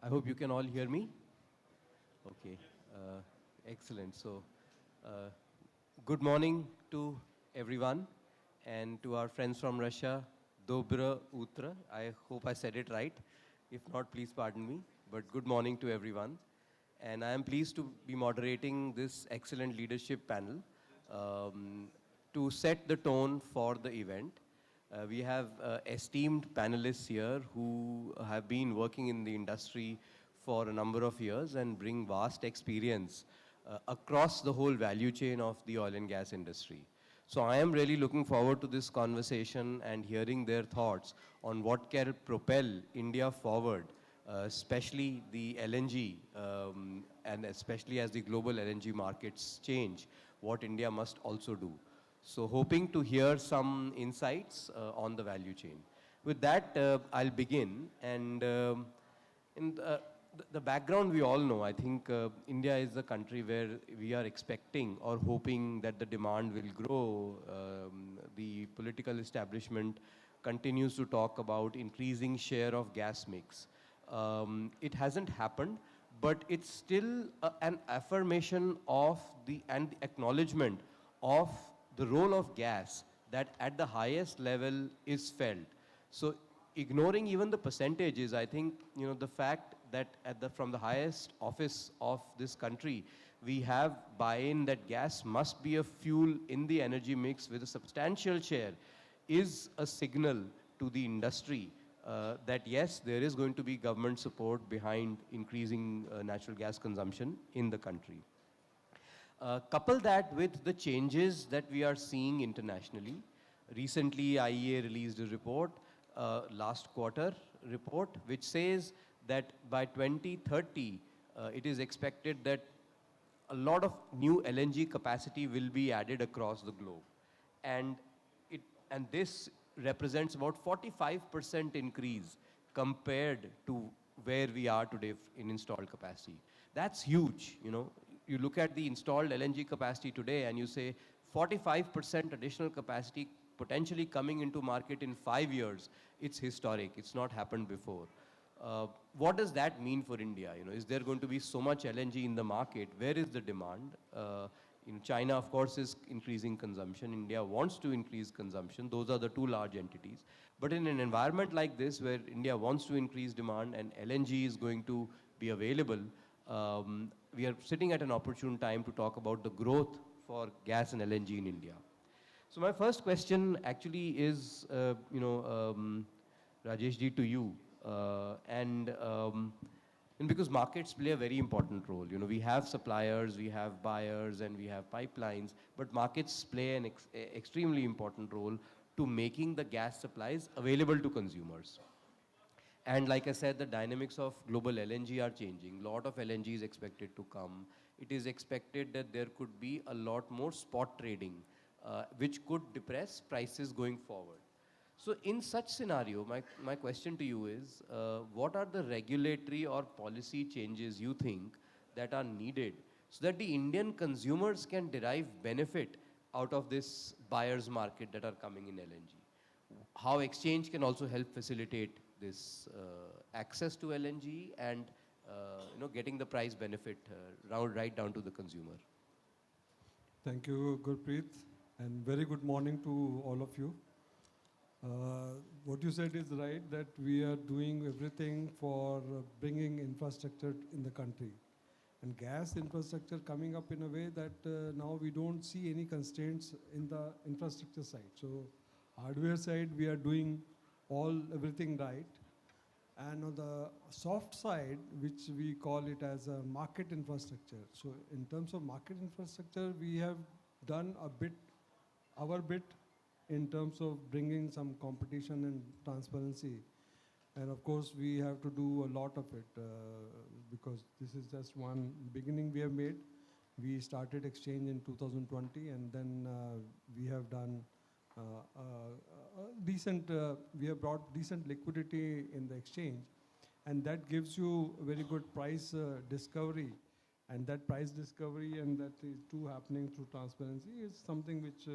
I hope you can all hear me. Okay, excellent. So, uh, good morning to everyone and to our friends from Russia, Dobra Utra. I hope I said it right. If not, please pardon me. But good morning to everyone. And I am pleased to be moderating this excellent leadership panel to set the tone for the event. We have esteemed panelists here who have been working in the industry for a number of years and bring vast experience across the whole value chain of the oil and gas industry. So I am really looking forward to this conversation and hearing their thoughts on what can propel India forward, especially the LNG, and especially as the global LNG markets change, what India must also do. So hoping to hear some insights on the value chain. With that, I'll begin. And in the background we all know, I think India is a country where we are expecting or hoping that the demand will grow. The political establishment continues to talk about increasing share of gas mix. It hasn't happened, but it's still an affirmation of and the acknowledgement of the role of gas that at the highest level is felt. So ignoring even the percentages, I think, the fact that from the highest office of this country, we have buy-in that gas must be a fuel in the energy mix with a substantial share is a signal to the industry that yes, there is going to be government support behind increasing natural gas consumption in the country. Couple that with the changes that we are seeing internationally. Recently, IEA released a report, last quarter report, which says that by 2030, it is expected that a lot of new LNG capacity will be added across the globe. And this represents about 45% increase compared to where we are today in installed capacity. That's huge, You look at the installed LNG capacity today and you say 45% additional capacity potentially coming into market in 5 years. It's historic. It's not happened before. What does that mean for India? Is there going to be so much LNG in the market? Where is the demand? China, of course, is increasing consumption. India wants to increase consumption. Those are the two large entities. But in an environment like this, where India wants to increase demand and LNG is going to be available, we are sitting at an opportune time to talk about the growth for gas and LNG in India. So my first question actually is, Rajesh ji, to you. And because markets play a very important role. We have suppliers, we have buyers, and we have pipelines, but markets play an extremely important role to making the gas supplies available to consumers. And like I said, the dynamics of global LNG are changing. A lot of LNG is expected to come. It is expected that there could be a lot more spot trading, which could depress prices going forward. So in such scenario, my question to you is, what are the regulatory or policy changes you think that are needed so that the Indian consumers can derive benefit out of this buyer's market that are coming in LNG? How exchange can also help facilitate this access to LNG and getting the price benefit right down to the consumer. Thank you, Gurpreet, and very good morning to all of you. What you said is right, that we are doing everything for bringing infrastructure in the country. And gas infrastructure coming up in a way that now we don't see any constraints in the infrastructure side. So hardware side, we are doing everything right. And on the soft side, which we call it as a market infrastructure. So in terms of market infrastructure, we have done our bit in terms of bringing some competition and transparency. And of course, we have to do a lot of it because this is just one beginning we have made. We started exchange in 2020, and then we have done we have brought decent liquidity in the exchange, and that gives you very good price discovery. And that price discovery and that is too happening through transparency is something which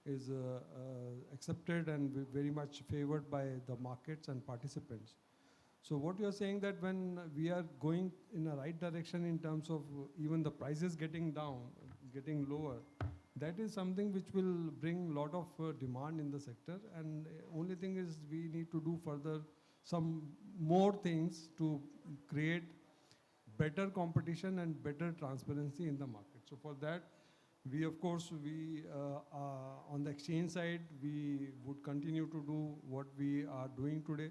is accepted and very much favored by the markets and participants. So what you're saying that when we are going in a right direction in terms of even the prices getting down, getting lower, that is something which will bring a lot of demand in the sector. And only thing is we need to do further some more things to create better competition and better transparency in the market. So for that, we of course, on the exchange side, we would continue to do what we are doing today.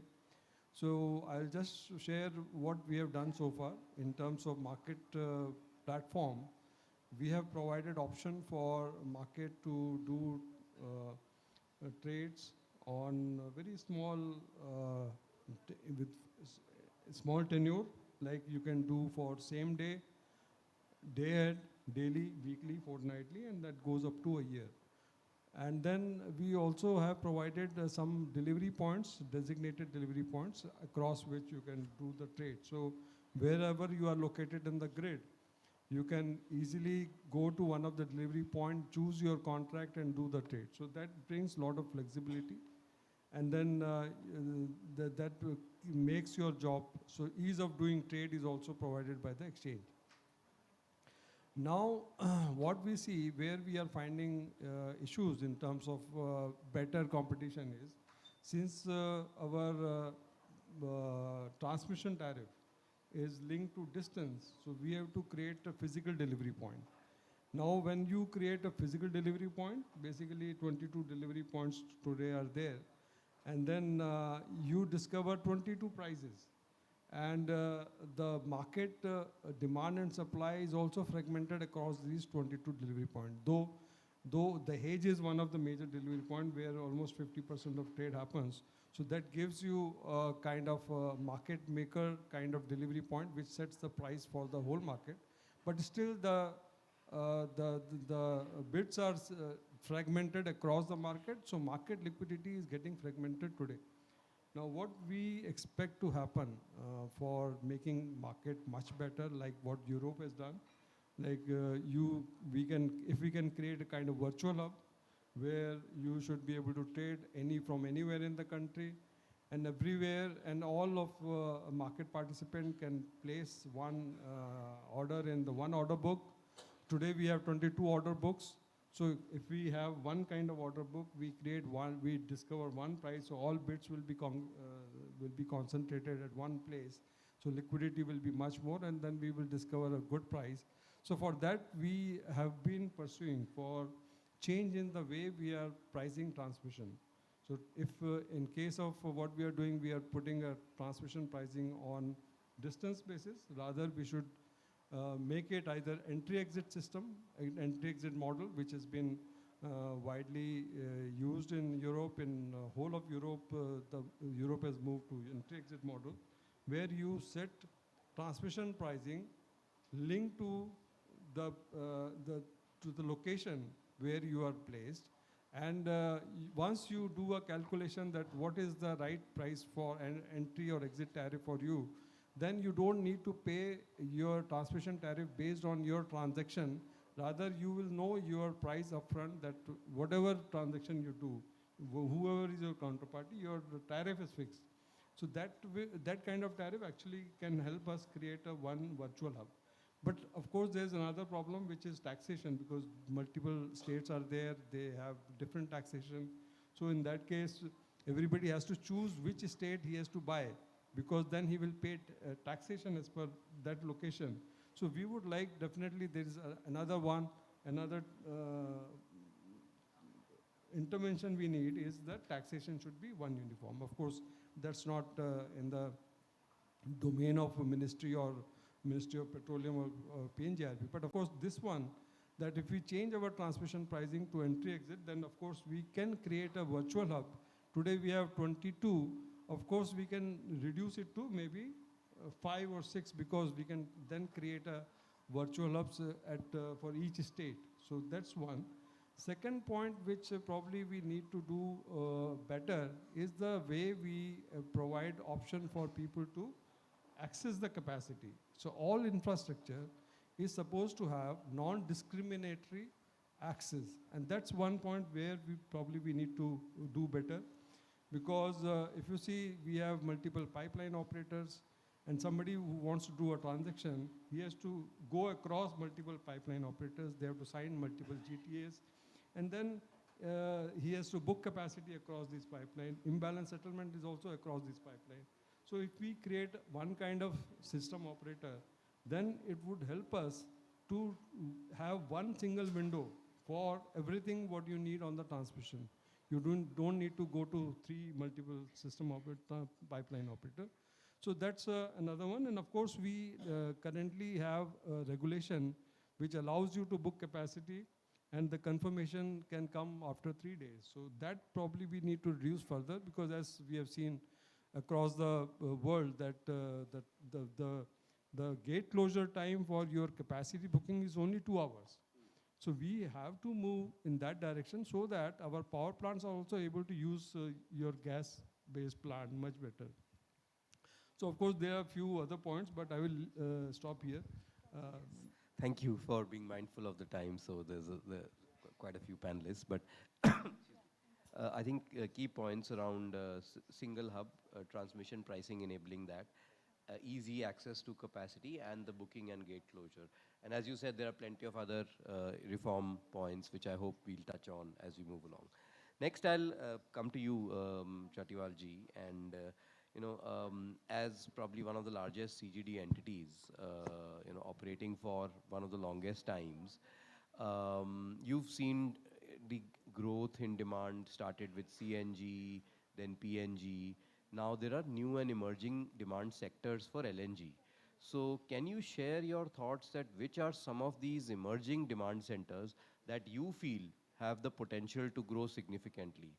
So I'll just share what we have done so far in terms of market platform. We have provided option for market to do trades on very small, with small tenure, like you can do for same day, day ahead, daily, weekly, fortnightly, and that goes up to a year. And then we also have provided some delivery points, designated delivery points across which you can do the trade. So wherever you are located in the grid, you can easily go to one of the delivery point, choose your contract and do the trade. So that brings a lot of flexibility. And then that makes your job, so ease of doing trade is also provided by the exchange. Now, what we see where we are finding issues in terms of better competition is, since our transmission tariff is linked to distance, so we have to create a physical delivery point. Now, when you create a physical delivery point, basically 22 delivery points today are there, and then you discover 22 prices. And the market demand and supply is also fragmented across these 22 delivery points. Though the Dahej is one of the major delivery points where almost 50% of trade happens. So that gives you a kind of a market maker kind of delivery point which sets the price for the whole market. But still the bids are fragmented across the market. So market liquidity is getting fragmented today. Now, what we expect to happen for making market much better, like what Europe has done, like if we can create a kind of virtual hub where you should be able to trade from anywhere in the country and everywhere, and all of a market participant can place one order in the one order book. Today we have 22 order books. So if we have one kind of order book, we discover one price, so all bids will be concentrated at one place. So liquidity will be much more, and then we will discover a good price. So for that, we have been pursuing for change in the way we are pricing transmission. So if in case of what we are doing, we are putting a transmission pricing on distance basis, rather we should make it either entry-exit system, entry-exit model, which has been widely used in Europe. In whole of Europe, Europe has moved to entry-exit model, where you set transmission pricing linked to the location where you are placed. And once you do a calculation that what is the right price for an entry or exit tariff for you, then you don't need to pay your transmission tariff based on your transaction. Rather, you will know your price upfront, that whatever transaction you do, whoever is your counterparty, your tariff is fixed. So that kind of tariff actually can help us create a one virtual hub. But of course, there's another problem, which is taxation, because multiple states are there, they have different taxation. So in that case, everybody has to choose which state he has to buy, because then he will pay taxation as per that location. So we would like, definitely there is another intervention we need, is that taxation should be one uniform. Of course, that's not in the domain of a ministry or Ministry of Petroleum or PNGRB. But of course, this one, that if we change our transmission pricing to entry-exit, then of course we can create a virtual hub. Today we have 22. Of course, we can reduce it to maybe 5 or 6, because we can then create a virtual hubs for each state. So that's one. Second point, which probably we need to do better, is the way we provide option for people to access the capacity. So all infrastructure is supposed to have non-discriminatory access. And that's one point where we need to do better. because if you see, we have multiple pipeline operators, and somebody who wants to do a transaction, he has to go across multiple pipeline operators. They have to sign multiple GTAs, and then he has to book capacity across this pipeline. Imbalance settlement is also across this pipeline. So if we create one kind of system operator, then it would help us to have one single window for everything what you need on the transmission. You don't need to go to three multiple system operator, pipeline operator. So that's another one. And of course, we currently have a regulation which allows you to book capacity, and the confirmation can come after 3 days. So that probably we need to reduce further, because as we have seen across the world that the gate closure time for your capacity booking is only 2 hours. So we have to move in that direction so that our power plants are also able to use your gas-based plant much better. So of course there are a few other points, but I will stop here. Thank you for being mindful of the time. So there's quite a few panelists, but I think key points around single hub transmission pricing, enabling that, easy access to capacity, and the booking and gate closure. And as you said, there are plenty of other reform points which I hope we'll touch on as we move along. Next, I'll come to you, Chatiwal ji, and as probably one of the largest CGD entities, operating for one of the longest times, you've seen the growth in demand started with CNG, then PNG. Now there are new and emerging demand sectors for LNG. So can you share your thoughts that which are some of these emerging demand centers that you feel have the potential to grow significantly?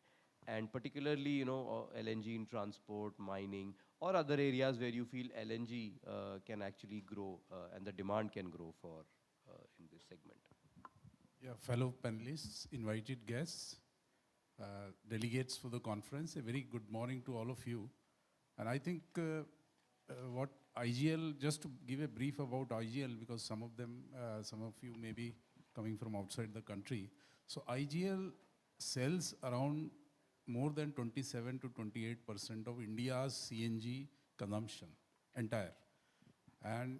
And particularly, LNG in transport, mining, or other areas where you feel LNG can actually grow and the demand can grow for in this segment. Yeah, fellow panelists, invited guests, delegates for the conference, a very good morning to all of you. And I think what IGL, just to give a brief about IGL, because some of you may be coming from outside the country. So IGL sells around more than 27 to 28% of India's CNG consumption, entire. And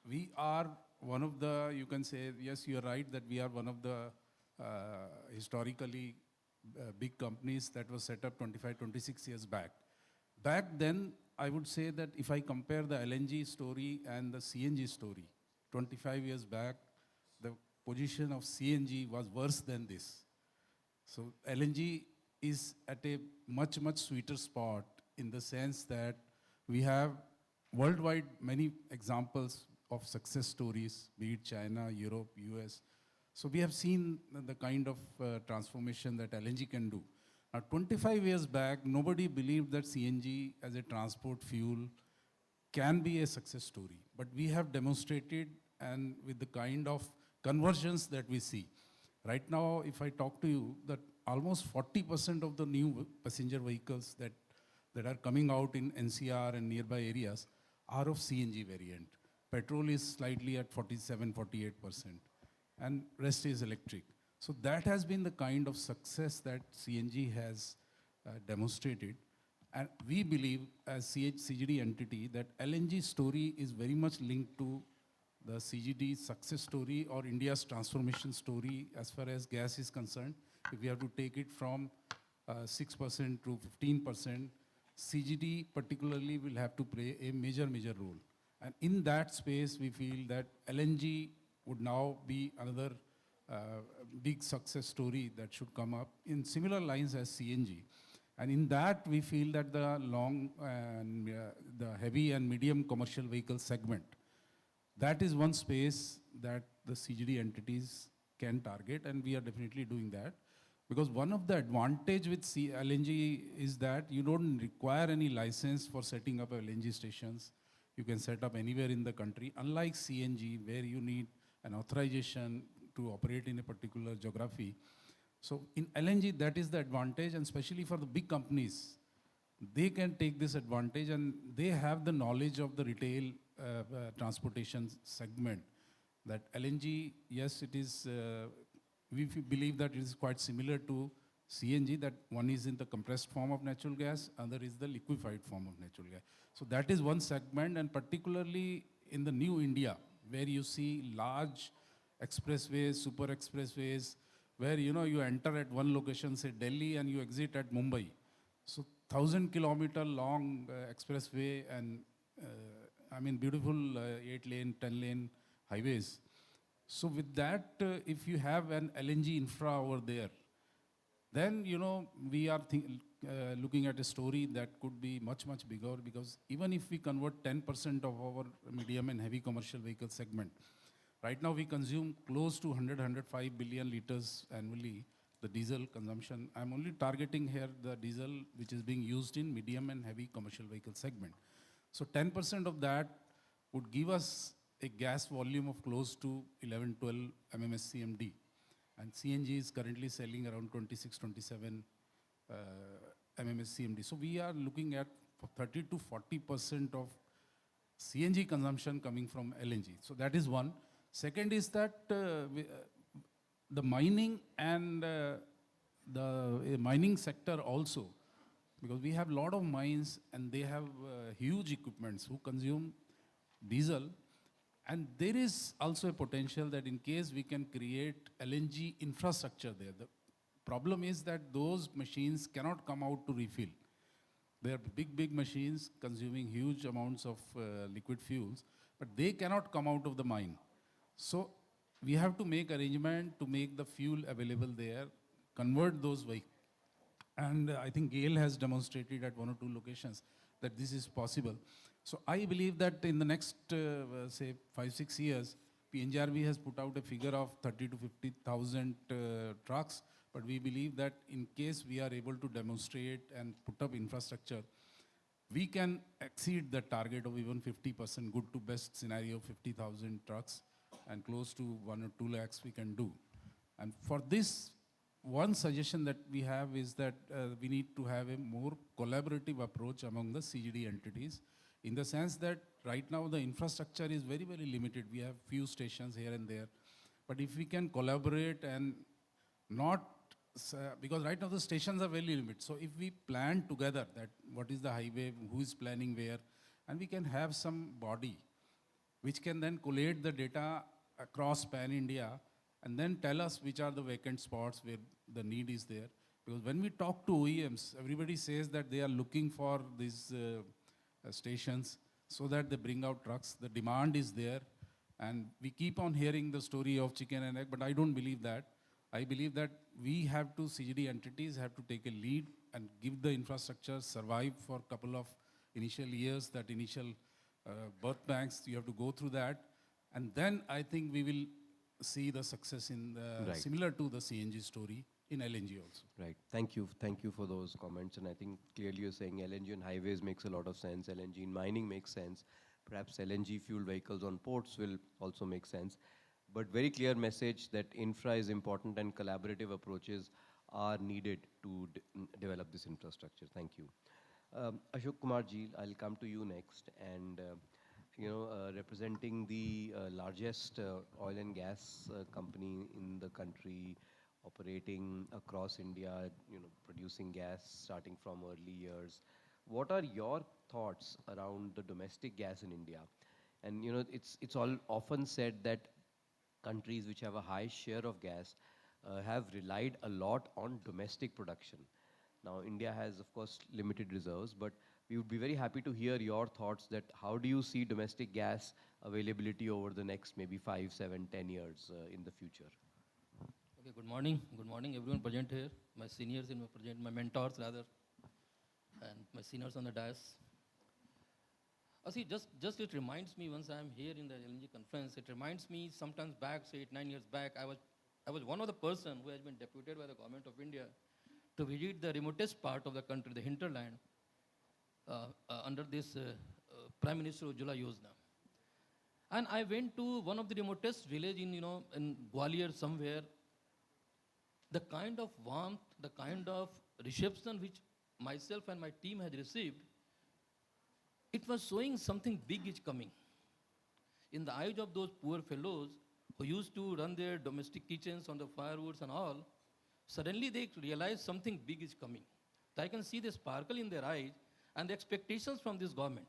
we are one of the, you can say, yes, you're right, that we are one of the historically big companies that was set up 25, 26 years back. Back then, I would say that if I compare the LNG story and the CNG story, 25 years back, the position of CNG was worse than this. So LNG is at a much, much sweeter spot in the sense that we have worldwide many examples of success stories, be it China, Europe, US. So we have seen the kind of transformation that LNG can do. Now, 25 years back, nobody believed that CNG as a transport fuel can be a success story. But we have demonstrated, and with the kind of conversions that we see. Right now, if I talk to you, that almost 40% of the new passenger vehicles that are coming out in NCR and nearby areas are of CNG variant. Petrol is slightly at 47, 48%, and rest is electric. So that has been the kind of success that CNG has demonstrated. And we believe as CGD entity that LNG story is very much linked to the CGD success story or India's transformation story as far as gas is concerned. If we have to take it from 6% to 15%, CGD particularly will have to play a major, major role. And in that space, we feel that LNG would now be another big success story that should come up in similar lines as CNG. And in that, we feel that the long and the heavy and medium commercial vehicle segment, that is one space that the CGD entities can target, and we are definitely doing that. Because one of the advantage with LNG is that you don't require any license for setting up LNG stations. You can set up anywhere in the country, unlike CNG, where you need an authorization to operate in a particular geography. So in LNG, that is the advantage, and especially for the big companies, they can take this advantage, and they have the knowledge of the retail transportation segment. That LNG, yes, it is, we believe that it is quite similar to CNG, that one is in the compressed form of natural gas, other is the liquefied form of natural gas. So that is one segment, and particularly in the new India, where you see large expressways, super expressways, where you enter at one location, say Delhi, and you exit at Mumbai. So 1,000-kilometer long expressway, and beautiful 8-lane, 10-lane highways. So with that, if you have an LNG infra over there, then we are looking at a story that could be much, much bigger, because even if we convert 10% of our medium and heavy commercial vehicle segment, right now we consume close to 105 billion liters annually, the diesel consumption. I'm only targeting here the diesel which is being used in medium and heavy commercial vehicle segment. So 10% of that would give us a gas volume of close to 11, 12 MMSCMD. And CNG is currently selling around 26, 27 MMSCMD. So we are looking at 30 to 40% of CNG consumption coming from LNG. So that is one. Second is that the mining and the mining sector also, because we have a lot of mines and they have huge equipments who consume diesel. And there is also a potential that in case we can create LNG infrastructure there. The problem is that those machines cannot come out to refill. They are big, big machines consuming huge amounts of liquid fuels, but they cannot come out of the mine. So we have to make arrangement to make the fuel available there, convert those vehicles. And I think GAIL has demonstrated at one or two locations that this is possible. So I believe that in the next, say, 5-6 years, PNGRB has put out a figure of 30 to 50,000 trucks, but we believe that in case we are able to demonstrate and put up infrastructure, we can exceed the target of even 50%, good to best scenario, 50,000 trucks, and close to 1 or 2 lakhs we can do. And for this, one suggestion that we have is that we need to have a more collaborative approach among the CGD entities, in the sense that right now the infrastructure is very, very limited. We have few stations here and there. But if we can collaborate and not, because right now the stations are very limited. So if we plan together that what is the highway, who is planning where, and we can have some body which can then collate the data across pan-India and then tell us which are the vacant spots where the need is there. Because when we talk to OEMs, everybody says that they are looking for these stations so that they bring out trucks. The demand is there. And we keep on hearing the story of chicken and egg, but I don't believe that. I believe that we have to, CGD entities have to take a lead and give the infrastructure, survive for a couple of initial years, that initial birth banks, you have to go through that. And then I think we will see the success in the, Right. similar to the CNG story in LNG also. Right. Thank you. Thank you for those comments. And I think clearly you're saying LNG on highways makes a lot of sense. LNG in mining makes sense. Perhaps LNG fuel vehicles on ports will also make sense. But very clear message that infra is important and collaborative approaches are needed to develop this infrastructure. Thank you. Ashok Kumar ji, I'll come to you next. And representing the largest oil and gas company in the country, operating across India, producing gas starting from early years. What are your thoughts around the domestic gas in India? And it's all often said that countries which have a high share of gas have relied a lot on domestic production. Now, India has, of course, limited reserves, but we would be very happy to hear your thoughts that how do you see domestic gas availability over the next maybe 5, 7, 10 years in the future? Okay, good morning. Good morning, everyone present here. My seniors in my present, my mentors rather, and my seniors on the dais. See, just it reminds me once I'm here in the LNG conference, it reminds me sometimes back, say 8, 9 years back, I was one of the person who has been deputed by the government of India to visit the remotest part of the country, the hinterland, under this Prime Minister Ujjwala Yojana. And I went to one of the remotest village in Gwalior somewhere. The kind of warmth, the kind of reception which myself and my team had received, it was showing something big is coming. In the eyes of those poor fellows who used to run their domestic kitchens on the firewoods and all, suddenly they realize something big is coming. So I can see the sparkle in their eyes and the expectations from this government.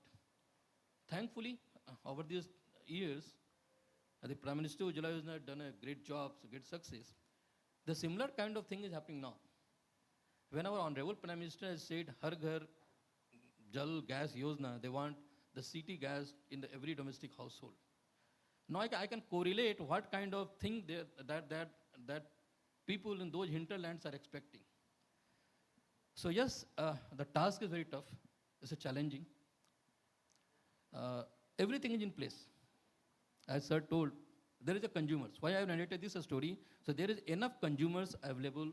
Thankfully, over these years, the Prime Minister Ujjwala Yojana has done a great job, so great success. The similar kind of thing is happening now. When our Honorable Prime Minister has said, Har Ghar Jal Gas Yojana, they want the city gas in every domestic household. Now I can correlate what kind of thing that people in those hinterlands are expecting. So yes, the task is very tough. It's a challenging. Everything is in place. As sir told, there is a consumers. Why I have narrated this story? So there is enough consumers available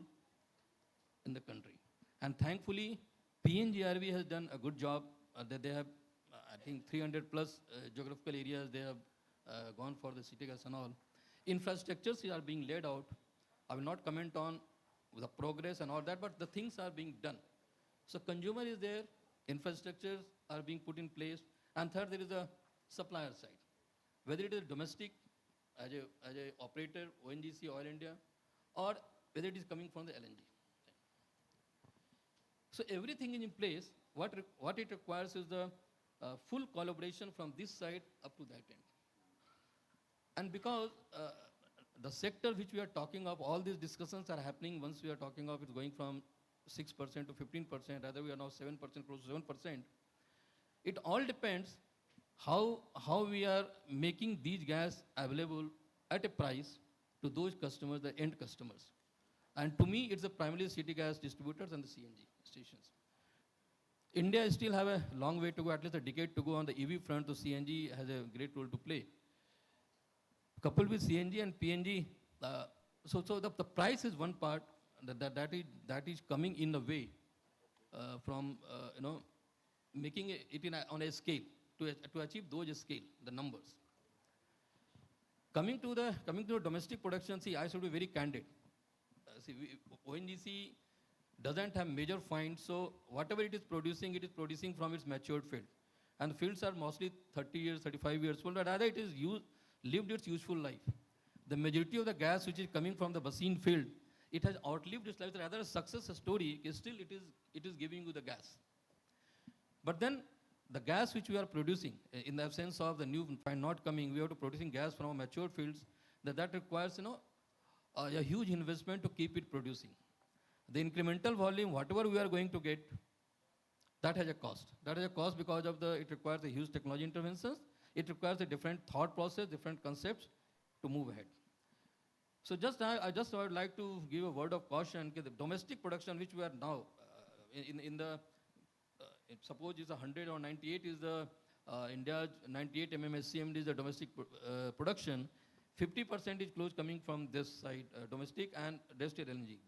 in the country. And thankfully, PNGRB has done a good job. That they have, I think, 300 plus geographical areas they have gone for the city gas and all. Infrastructures are being laid out. I will not comment on the progress and all that, but the things are being done. So consumer is there, infrastructures are being put in place, and third, there is a supplier side. Whether it is domestic, as a operator, ONGC, Oil India, or whether it is coming from the LNG. So everything is in place. What it requires is the full collaboration from this side up to that end. And because the sector which we are talking of, all these discussions are happening once we are talking of it's going from 6% to 15%, rather we are now 7%, close to 7%. It all depends how we are making these gas available at a price to those customers, the end customers. And to me, it's the primarily city gas distributors and the CNG stations. India still have a long way to go, at least a decade to go on the EV front, so CNG has a great role to play. Coupled with CNG and PNG, so the price is one part that is coming in a way from making it on a scale to achieve those scale, the numbers. Coming to the domestic production, see, I should be very candid. ONGC doesn't have major finds, so whatever it is producing from its matured field. And the fields are mostly 30 years, 35 years old, but rather it is lived its useful life. The majority of the gas which is coming from the basin field, it has outlived its life. Rather a success story, still it is giving you the gas. But then the gas which we are producing, in the absence of the new find not coming, we have to producing gas from our matured fields, that requires a huge investment to keep it producing. The incremental volume, whatever we are going to get, that has a cost. That has a cost because of it requires a huge technology interventions. It requires a different thought process, different concepts to move ahead. So I would like to give a word of caution. The domestic production which we are now, suppose it's 100 or 98 is the India's 98 MMSCMD is the domestic production. 50% is close coming from this side, domestic, and rest is LNG.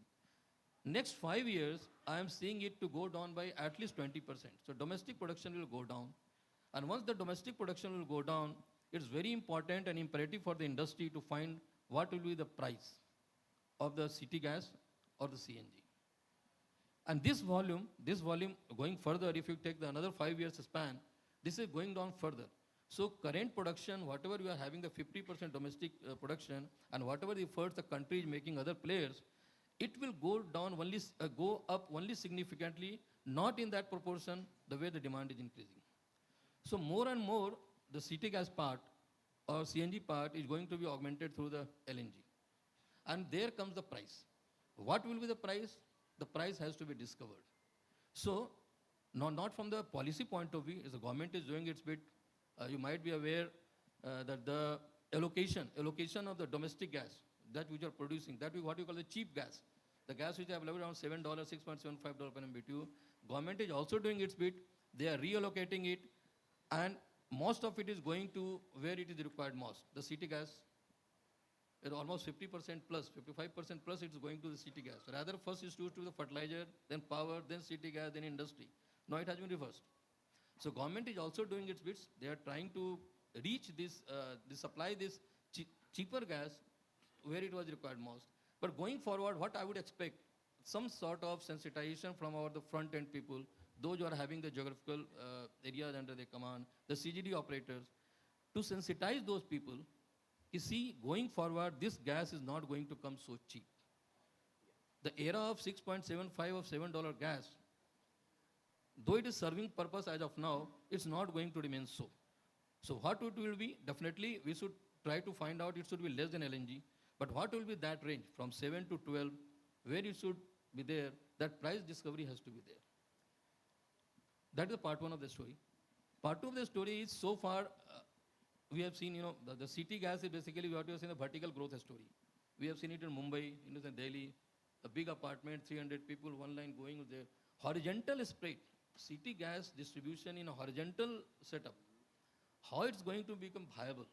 Next 5 years, I am seeing it to go down by at least 20%. So domestic production will go down. And once the domestic production will go down, it's very important and imperative for the industry to find what will be the price of the city gas or the CNG. And this volume going further, if you take another 5 years span, this is going down further. So current production, whatever we are having the 50% domestic production, and whatever the efforts the country is making other players, it will go up only significantly, not in that proportion the way the demand is increasing. So more and more, the city gas part or CNG part is going to be augmented through the LNG. And there comes the price. What will be the price? The price has to be discovered. So, not from the policy point of view, as the government is doing its bit, you might be aware that the allocation of the domestic gas, that which are producing, that is what you call the cheap gas. The gas which are available around $7, $6.75 per MMBTU. Government is also doing its bit. They are reallocating it, and most of it is going to where it is required most. The city gas is almost 50% plus, 55% plus it is going to the city gas. Rather, first is to the fertilizer, then power, then city gas, then industry. Now it has been reversed. So government is also doing its bits. They are trying to reach supply this cheaper gas where it was required most. But going forward, what I would expect, some sort of sensitization from the front-end people, those who are having the geographical areas under their command, the CGD operators, to sensitize those people. You see, going forward, this gas is not going to come so cheap. The era of 6.75 of $7 gas, though it is serving purpose as of now, it's not going to remain so. So what it will be, definitely we should try to find out it should be less than LNG. But what will be that range from 7 to 12, where it should be there, that price discovery has to be there. That is the part one of the story. Part two of the story is so far, we have seen, the city gas is basically what we have seen the vertical growth story. We have seen it in Mumbai, in Delhi, a big apartment, 300 people, one line going there. Horizontal spread, city gas distribution in a horizontal setup. How it's going to become viable?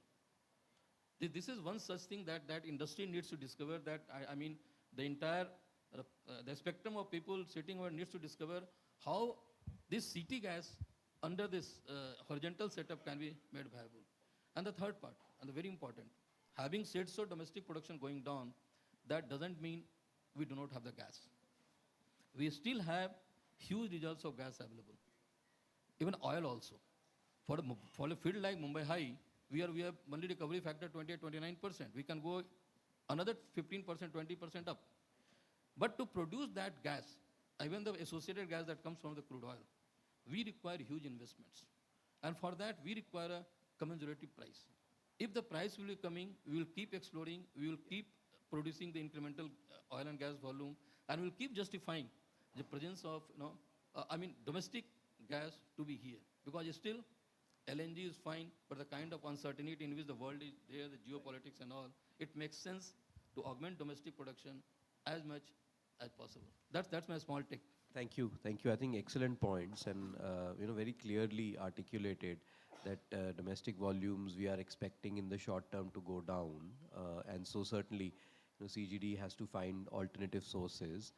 This is one such thing that industry needs to discover. That I mean, the entire the spectrum of people sitting over needs to discover how this city gas under this horizontal setup can be made viable. And the third part, and the very important, having said so, domestic production going down, that doesn't mean we do not have the gas. We still have huge reserves of gas available, even oil also. For a field like Mumbai High, we have only recovery factor 28-29%. We can go another 15%, 20% up. But to produce that gas, even the associated gas that comes from the crude oil, we require huge investments. And for that, we require a commensurate price. If the price will be coming, we will keep exploring, we will keep producing the incremental oil and gas volume, and we will keep justifying the presence of, domestic gas to be here. Because still, LNG is fine, but the kind of uncertainty in which the world is there, the geopolitics and all, it makes sense to augment domestic production as much as possible. That's my small take. Thank you. Thank you. I think excellent points and very clearly articulated that domestic volumes we are expecting in the short term to go down, and so certainly CGD has to find alternative sources.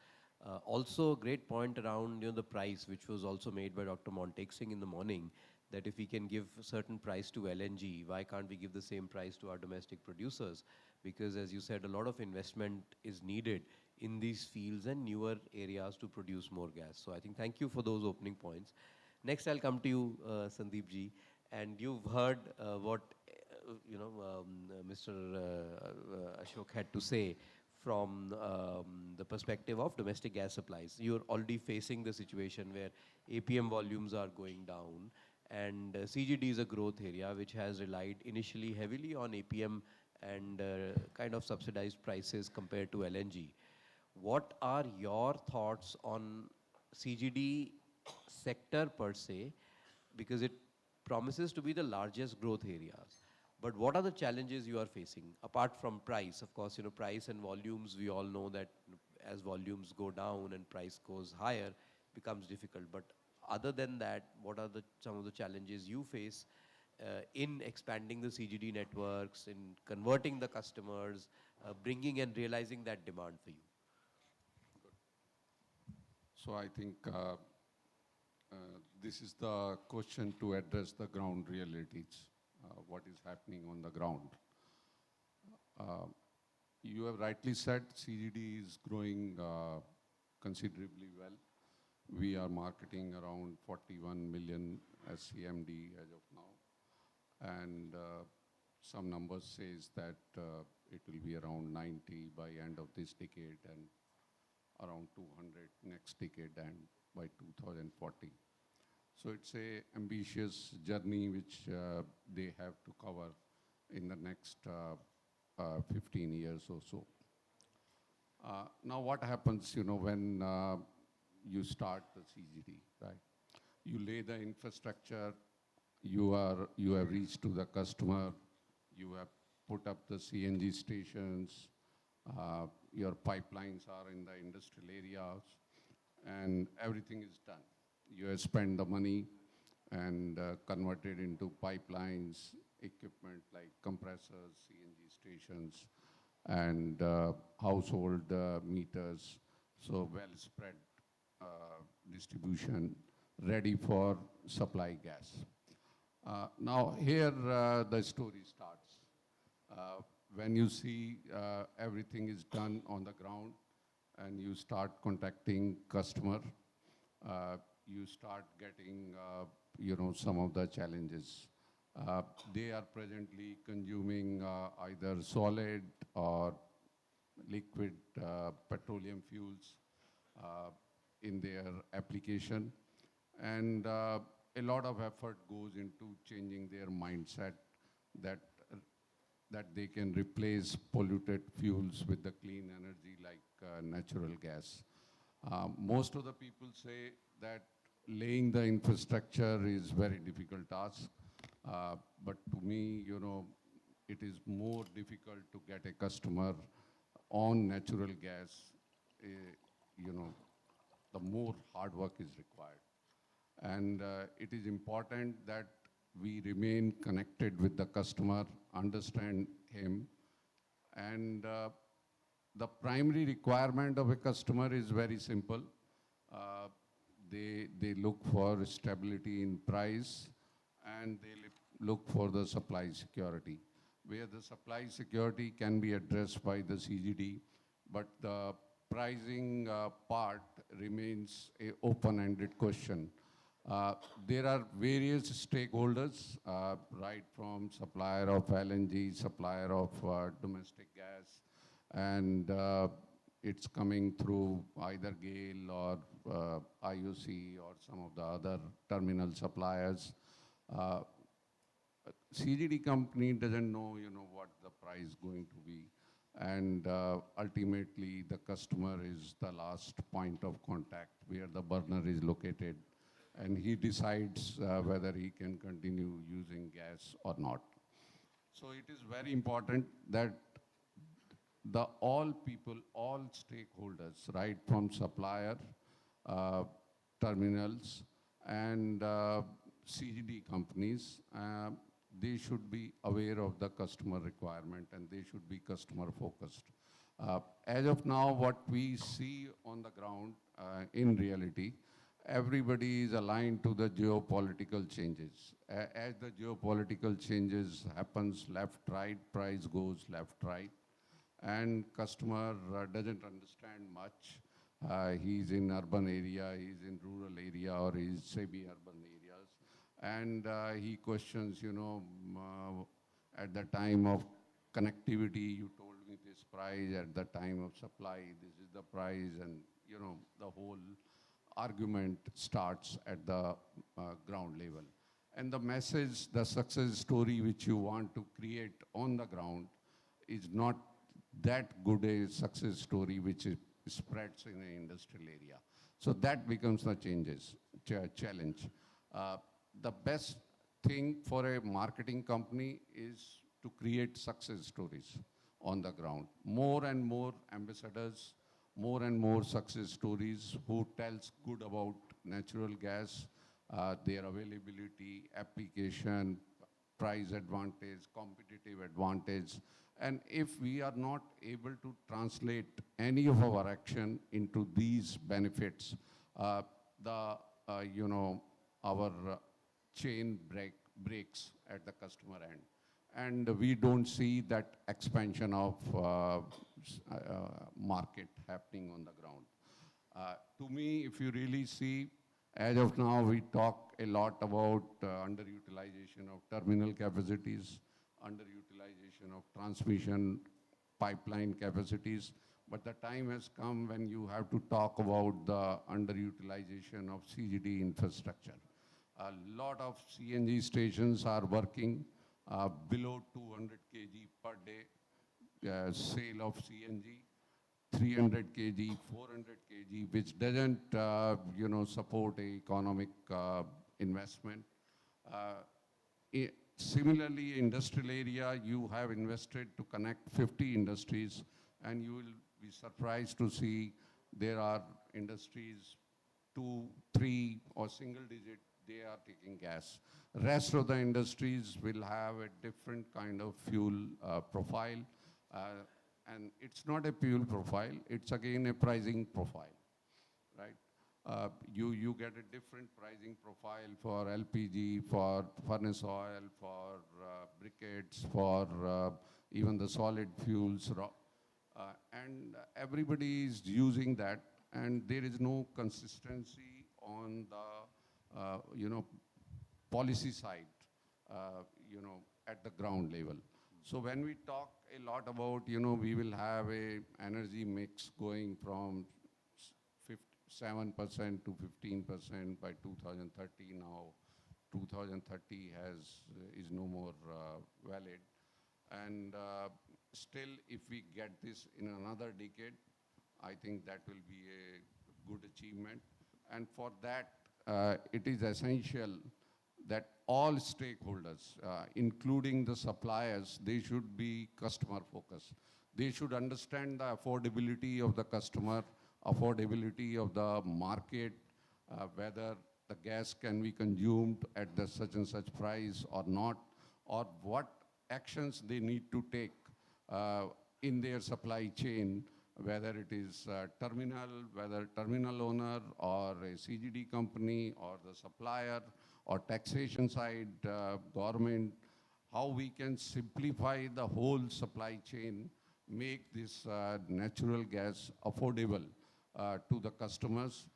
Also, a great point around the price, which was also made by Dr. Montek Singh in the morning, that if we can give a certain price to LNG, why can't we give the same price to our domestic producers? Because as you said, a lot of investment is needed in these fields and newer areas to produce more gas. So I think thank you for those opening points. Next, I'll come to you, Sandeep ji, and you've heard what Mr. Ashok had to say from the perspective of domestic gas supplies. You're already facing the situation where APM volumes are going down, and CGD is a growth area which has relied initially heavily on APM and kind of subsidized prices compared to LNG. What are your thoughts on CGD sector per se? Because it promises to be the largest growth areas. But what are the challenges you are facing? Apart from price, of course, price and volumes, we all know that as volumes go down and price goes higher, becomes difficult. But other than that, what are some of the challenges you face in expanding the CGD networks, in converting the customers, bringing and realizing that demand for you? So I think this is the question to address the ground realities, what is happening on the ground. You have rightly said CGD is growing considerably well. We are marketing around 41 million SCMD as of now. And some numbers says that it will be around 90 by end of this decade and around 200 next decade and by 2040. So it's a ambitious journey which they have to cover in the next 15 years or so. Now what happens, when you start the CGD, right? You lay the infrastructure, you have reached to the customer, you have put up the CNG stations, your pipelines are in the industrial areas, and everything is done. You have spent the money and converted into pipelines, equipment like compressors, CNG stations, and household meters, so well spread distribution, ready for supply gas. Now here the story starts. When you see everything is done on the ground and you start contacting customer, you start getting some of the challenges. They are presently consuming either solid or liquid petroleum fuels in their application. And a lot of effort goes into changing their mindset that, that they can replace polluted fuels with the clean energy like natural gas. Most of the people say that laying the infrastructure is very difficult task. But to me, you know, it is more difficult to get a customer on natural gas. You know, the more hard work is required. And it is important that we remain connected with the customer, understand him. And the primary requirement of a customer is very simple. They look for stability in price, and they look for the supply security, where the supply security can be addressed by the CGD, but the pricing part remains an open-ended question. There are various stakeholders, right from supplier of LNG, supplier of domestic gas, and it's coming through either GAIL or IOC or some of the other terminal suppliers. CGD company doesn't know, you know, what the price going to be. And ultimately, the customer is the last point of contact where the burner is located. And he decides whether he can continue using gas or not. So it is very important that all people, all stakeholders, right from supplier, terminals, and CGD companies, they should be aware of the customer requirement and they should be customer focused. As of now, what we see on the ground in reality, everybody is aligned to the geopolitical changes. As the geopolitical changes happens left, right, price goes left, right, and customer doesn't understand much. He's in urban area, he's in rural area, or he's semi-urban areas. And he questions, you know, at the time of connectivity, you told me this price, at the time of supply, this is the price, and, you know, the whole argument starts at the ground level. And the message, the success story which you want to create on the ground is not that good a success story which is spreads in an industrial area. So that becomes the challenge. The best thing for a marketing company is to create success stories on the ground. More and more ambassadors, more and more success stories who tells good about natural gas, their availability, application, price advantage, competitive advantage. And if we are not able to translate any of our action into these benefits, you know, our chain breaks at the customer end. And we don't see that expansion of market happening on the ground. To me, if you really see, as of now, we talk a lot about underutilization of terminal capacities, underutilization of transmission pipeline capacities, but the time has come when you have to talk about the underutilization of CGD infrastructure. A lot of CNG stations are working below 200 kg per day sale of CNG, 300 kg, 400 kg, which doesn't you know, support economic investment. Similarly, industrial area, you have invested to connect 50 industries, and you will be surprised to see there are industries 2, 3, or single digit, they are taking gas. Rest of the industries will have a different kind of fuel profile. And it's not a fuel profile, it's again a pricing profile, right? You get a different pricing profile for LPG, for furnace oil, for briquettes, for even the solid fuels. And everybody is using that, and there is no consistency on the you know, policy side, you know, at the ground level. So when we talk a lot about, we will have a energy mix going from 7% to 15% by 2030 now. 2030 is no more valid. And still, if we get this in another decade, I think that will be a good achievement. And for that, it is essential that all stakeholders, including the suppliers, they should be customer focused. They should understand the affordability of the customer, affordability of the market, whether the gas can be consumed at the such and such price or not, or what actions they need to take in their supply chain, whether it is whether terminal owner or a CGD company or the supplier or taxation side, government, how we can simplify the whole supply chain, make this natural gas affordable to the customers.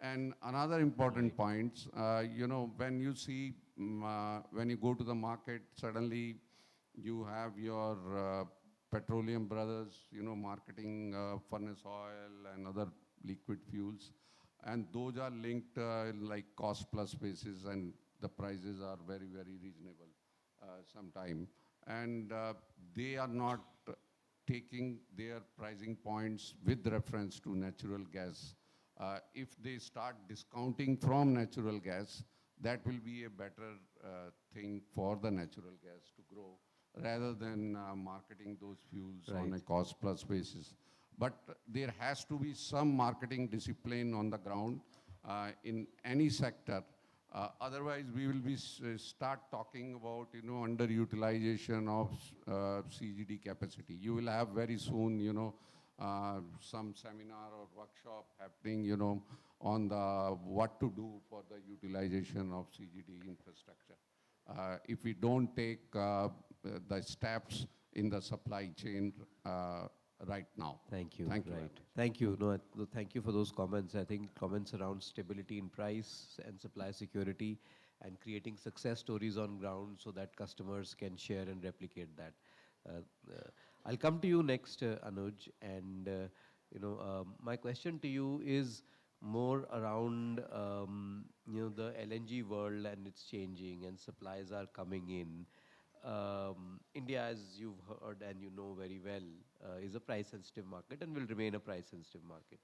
And another important point, when you see, when you go to the market, suddenly you have your petroleum brothers, marketing furnace oil and other liquid fuels. And those are linked like cost plus basis, and the prices are very, very reasonable sometime. And they are not taking their pricing points with reference to natural gas. If they start discounting from natural gas, that will be a better thing for the natural gas to grow, rather than marketing those fuels on a cost plus basis. But there has to be some marketing discipline on the ground in any sector. Otherwise, we will be start talking about, underutilization of CGD capacity. You will have very soon, some seminar or workshop happening, on the what to do for the utilization of CGD infrastructure. If we don't take the steps in the supply chain right now. Thank you. Thank you. Thank you. No, thank you for those comments. I think comments around stability in price and supply security and creating success stories on ground so that customers can share and replicate that. I'll come to you next, Anuj. And my question to you is more around the LNG world, and it's changing and supplies are coming in. India, as you've heard and you know very well, is a price-sensitive market and will remain a price-sensitive market.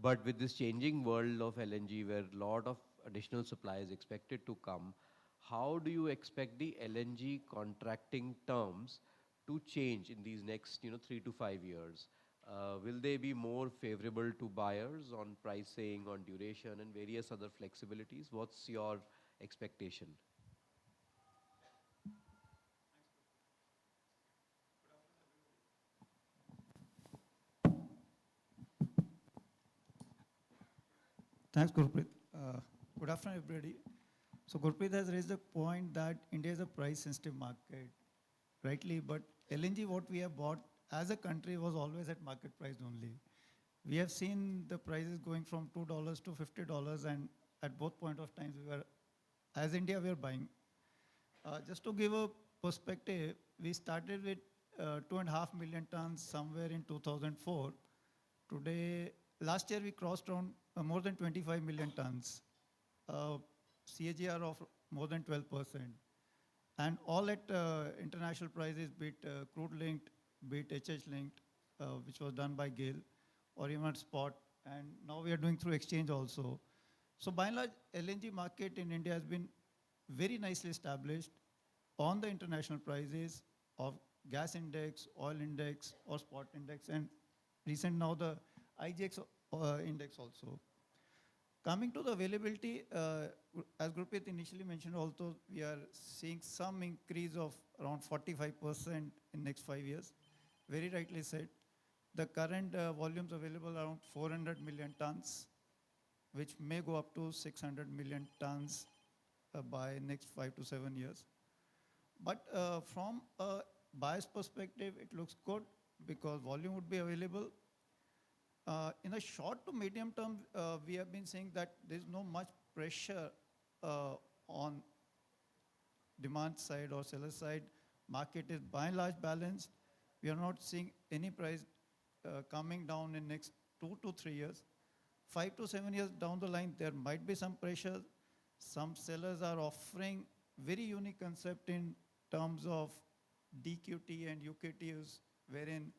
But with this changing world of LNG, where a lot of additional supply is expected to come, how do you expect the LNG contracting terms to change in these next 3 to 5 years? Will they be more favorable to buyers on pricing, on duration, and various other flexibilities? What's your expectation? Thanks, Gurpreet. Good afternoon, everybody. So Gurpreet has raised the point that India is a price-sensitive market, rightly, but LNG, what we have bought as a country, was always at market price only. We have seen the prices going from $2 to $50, and at both point of times, as India, we are buying. Just to give a perspective, we started with 2.5 million tons somewhere in 2004. Today, last year we crossed around more than 25 million tons, CAGR of more than 12%. And all at international prices, be it crude linked, be it HH linked, which was done by GAIL, or even at spot. And now we are doing through exchange also. So by and large, LNG market in India has been very nicely established on the international prices of gas index, oil index, or spot index, and recent now the IGX index also. Coming to the availability, as Gurpreet initially mentioned also, we are seeing some increase of around 45% in next 5 years. Very rightly said. The current volumes available around 400 million tons, which may go up to 600 million tons by next 5 to 7 years. But from a buyer's perspective, it looks good because volume would be available. In a short to medium term, we have been saying that there's no much pressure on demand side or seller side market is by and large balanced. We are not seeing any price coming down in next 2 to 3 years. 5 to 7 years down the line, there might be some pressure. Some sellers are offering very unique concept in terms of DQT and UKTs, wherein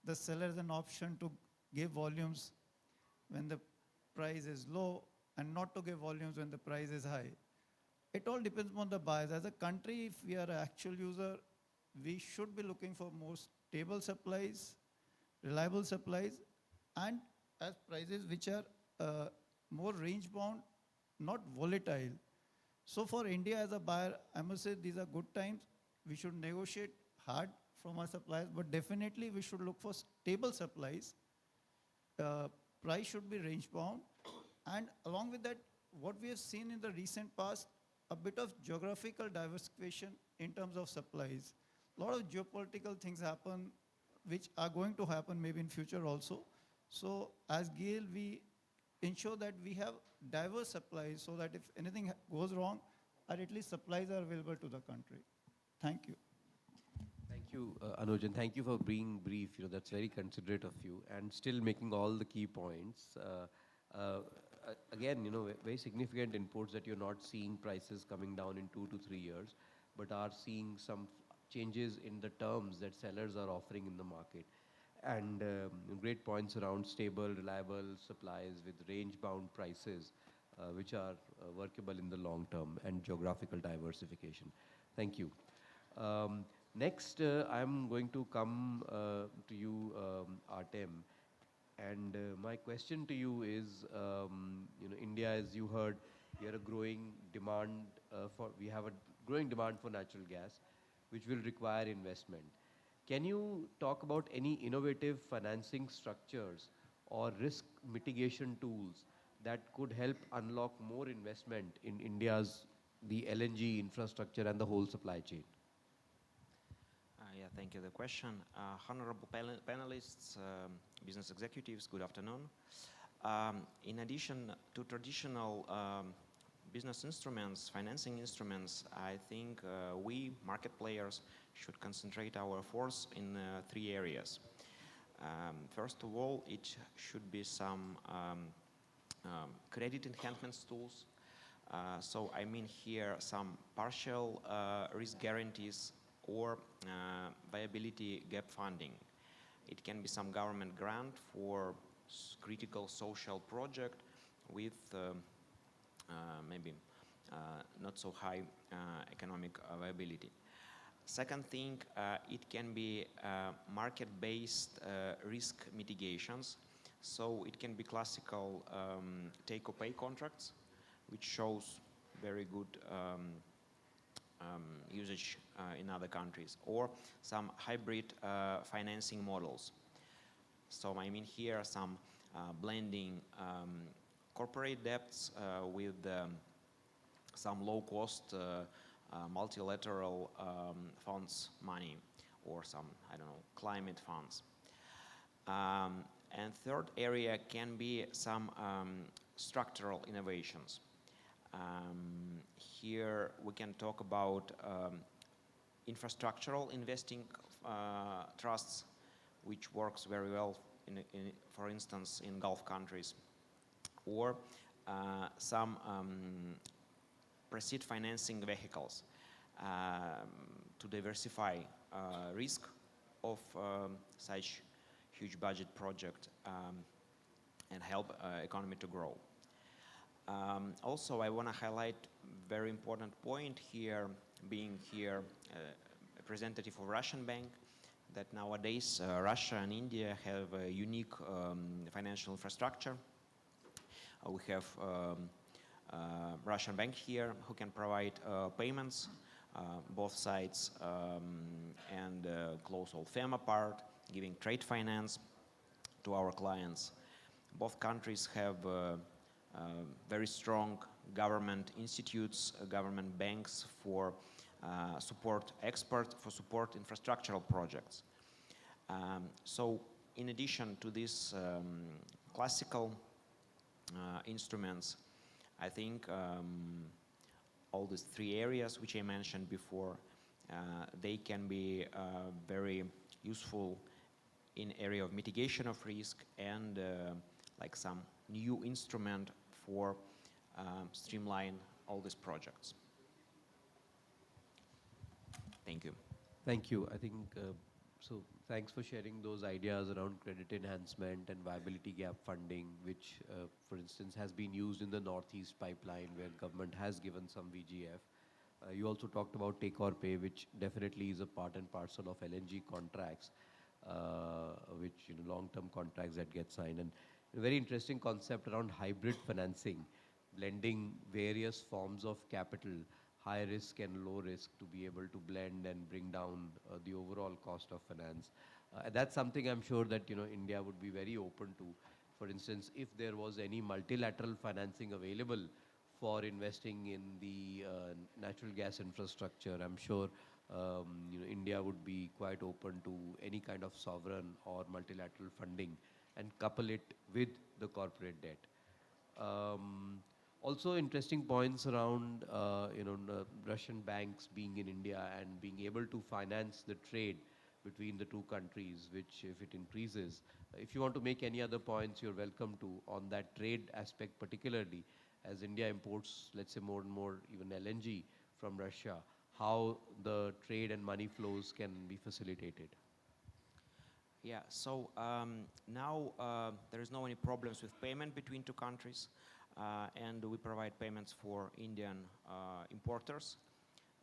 the seller has an option to give volumes when the price is low and not to give volumes when the price is high. It all depends on the buyers. As a country, if we are an actual user, we should be looking for more stable supplies, reliable supplies, and as prices which are more range bound, not volatile. So for India as a buyer, I must say these are good times. We should negotiate hard from our suppliers, but definitely we should look for stable supplies. Price should be range bound. And along with that, what we have seen in the recent past, a bit of geographical diversification in terms of supplies. A lot of geopolitical things happen, which are going to happen maybe in future also. So as GAIL, we ensure that we have diverse supplies so that if anything goes wrong, or at least supplies are available to the country. Thank you. Thank you, Anuj, and thank you for being brief. That's very considerate of you, and still making all the key points. Again, very significant inputs that you're not seeing prices coming down in 2 to 3 years, but are seeing some changes in the terms that sellers are offering in the market. And great points around stable, reliable supplies with range-bound prices, which are workable in the long term, and geographical diversification. Thank you. Next, I'm going to come to you, Artem. And my question to you is, India, as you heard, we have a growing demand for natural gas, which will require investment. Can you talk about any innovative financing structures or risk mitigation tools that could help unlock more investment in the LNG infrastructure and the whole supply chain? Yeah, thank you for the question. Honorable panelists, business executives, good afternoon. In addition to traditional business instruments, financing instruments, I think we, market players, should concentrate our force in 3 areas. First of all, it should be some credit enhancement tools. So I mean here some partial risk guarantees or viability gap funding. It can be some government grant for critical social project with maybe not so high economic viability. Second thing, it can be market-based risk mitigations. So it can be classical take-or-pay contracts, which shows very good usage in other countries, or some hybrid financing models. So I mean here some blending corporate debts with some low-cost multilateral funds money, or some, I don't know, climate funds. And third area can be some structural innovations. Here we can talk about infrastructural investing trusts, which works very well, for instance, in Gulf countries, or some proceed financing vehicles to diversify risk of such huge budget project and help economy to grow. Also, I want to highlight very important point here, being here a representative of Russian bank, that nowadays Russia and India have a unique financial infrastructure. We have Russian bank here who can provide payments, both sides, and close all FEMA part, giving trade finance to our clients. Both countries have very strong government institutes, government banks for support export, for support infrastructural projects. So in addition to these classical instruments, I think all these 3 areas which I mentioned before they can be very useful in area of mitigation of risk and like some new instrument for streamline all these projects. Thank you. Thank you. I think, so thanks for sharing those ideas around credit enhancement and viability gap funding, which, for instance, has been used in the Northeast pipeline where government has given some VGF. You also talked about take or pay, which definitely is a part and parcel of LNG contracts, which, long-term contracts that get signed. And a very interesting concept around hybrid financing, blending various forms of capital, high risk and low risk, to be able to blend and bring down the overall cost of finance. That's something I'm sure that India would be very open to. For instance, if there was any multilateral financing available for investing in the natural gas infrastructure, I'm sure India would be quite open to any kind of sovereign or multilateral funding and couple it with the corporate debt. Also interesting points around Russian banks being in India and being able to finance the trade between the two countries, which if it increases, if you want to make any other points, you're welcome to on that trade aspect, particularly as India imports, let's say, more and more even LNG from Russia, how the trade and money flows can be facilitated. Yeah, so now there is no any problems with payment between two countries, and we provide payments for Indian importers,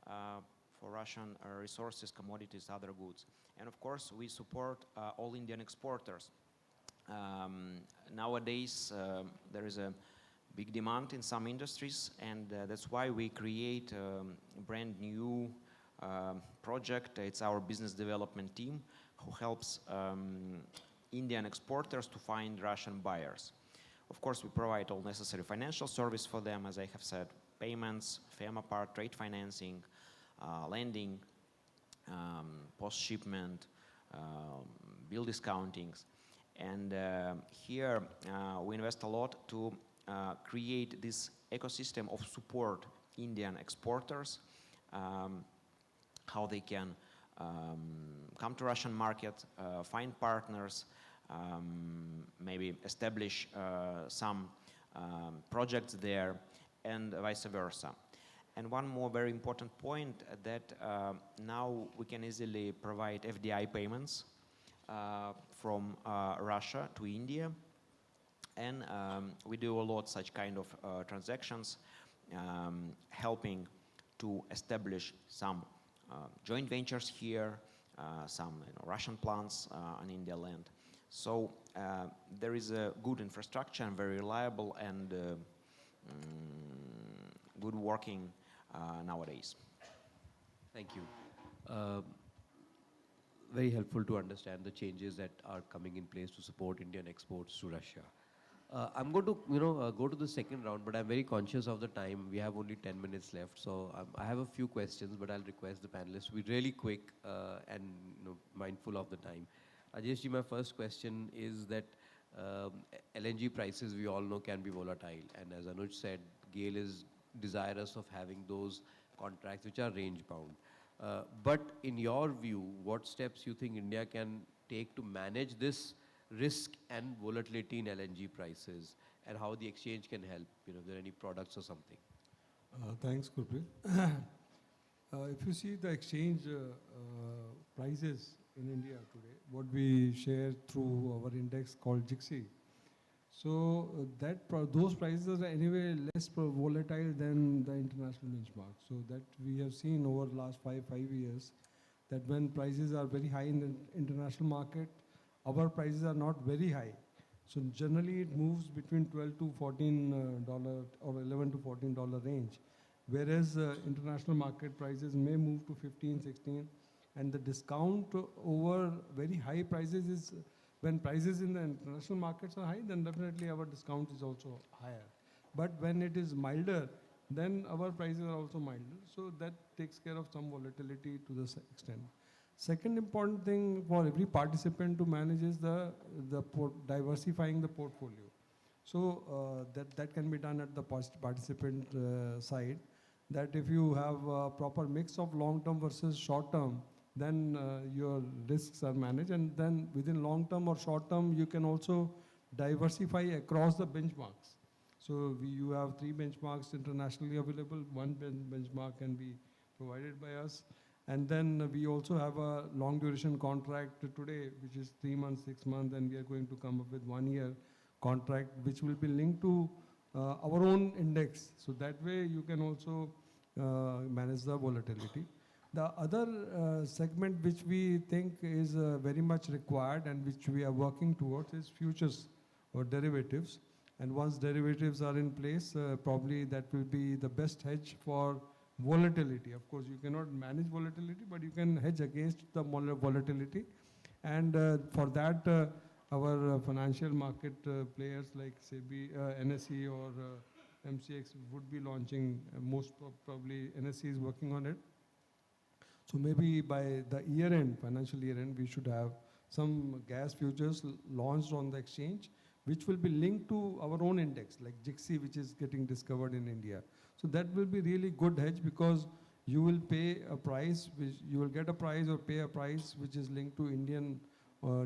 for Russian resources, commodities, other goods. And of course, we support all Indian exporters. Nowadays, there is a big demand in some industries, and that's why we create a brand new project. It's our business development team who helps Indian exporters to find Russian buyers. Of course, we provide all necessary financial service for them, as I have said, payments, FEMA part, trade financing, lending, post-shipment, bill discountings. And here we invest a lot to create this ecosystem of support Indian exporters, how they can come to Russian market, find partners, maybe establish some projects there, and vice versa. And one more very important point that now we can easily provide FDI payments from Russia to India. And we do a lot such kind of transactions, helping to establish some joint ventures here, some Russian plants on India land. So there is a good infrastructure and very reliable and good working nowadays. Thank you. Very helpful to understand the changes that are coming in place to support Indian exports to Russia. I'm going to, go to the second round, but I'm very conscious of the time. We have only 10 minutes left, so I have a few questions, but I'll request the panelists to be really quick and mindful of the time. Ajeshji, my first question is that LNG prices, we all know, can be volatile, and as Anuj said, GAIL is desirous of having those contracts which are range-bound. But in your view, what steps you think India can take to manage this risk and volatility in LNG prices, and how the exchange can help, if there are any products or something? Thanks, Gurpreet. If you see the exchange prices in India today, what we share through our index called GIXI, so those prices are anyway less volatile than the international benchmark. So that we have seen over the last five years that when prices are very high in the international market, our prices are not very high. So generally it moves between $12 to $14 or $11 to $14 range, whereas international market prices may move to 15, 16, and the discount over very high prices is when prices in the international markets are high, then definitely our discount is also higher. But when it is milder, then our prices are also milder. So that takes care of some volatility to this extent. Second important thing for every participant to manage is diversifying the portfolio. So that can be done at the participant side. that if you have a proper mix of long-term versus short-term, then your risks are managed. And then within long-term or short-term, you can also diversify across the benchmarks. So you have 3 benchmarks internationally available. One benchmark can be provided by us. And then we also have a long duration contract today, which is 3 months, 6 months, and we are going to come up with 1 year contract, which will be linked to our own index. So that way you can also manage the volatility. The other segment which we think is very much required and which we are working towards is futures or derivatives. And once derivatives are in place, probably that will be the best hedge for volatility. Of course, you cannot manage volatility, but you can hedge against the volatility. And for that, our financial market players like SEBI, NSE or MCX would be launching, most probably NSE is working on it. So maybe by the year end, financial year end, we should have some gas futures launched on the exchange, which will be linked to our own index, like GIXI, which is getting discovered in India. So that will be really good hedge because you will pay a price, which you will get a price or pay a price which is linked to Indian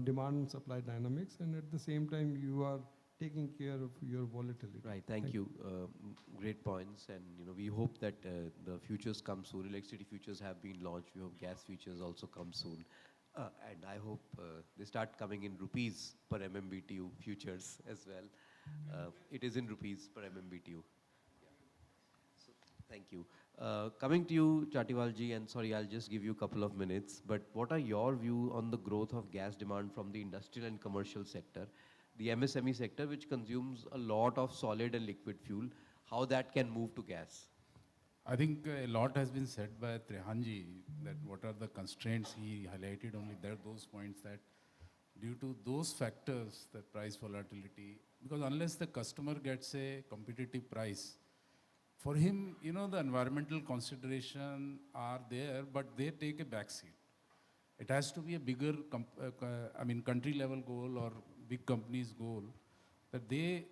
demand and supply dynamics, and at the same time you are taking care of your volatility. Right, thank you. Great points, and we hope that the futures come soon. Electricity futures have been launched. We hope gas futures also come soon. And I hope they start coming in rupees per MMBTU futures as well. It is in rupees per MMBTU. So, thank you. Coming to you, Chatiwalji, and sorry, I'll just give you a couple of minutes, but what are your view on the growth of gas demand from the industrial and commercial sector, the MSME sector, which consumes a lot of solid and liquid fuel, how that can move to gas? I think a lot has been said by Trehanji, that what are the constraints. He highlighted only those points, that due to those factors, the price volatility, because unless the customer gets a competitive price, for him, the environmental consideration are there, but they take a backseat. It has to be a bigger, country level goal or big companies goal, that they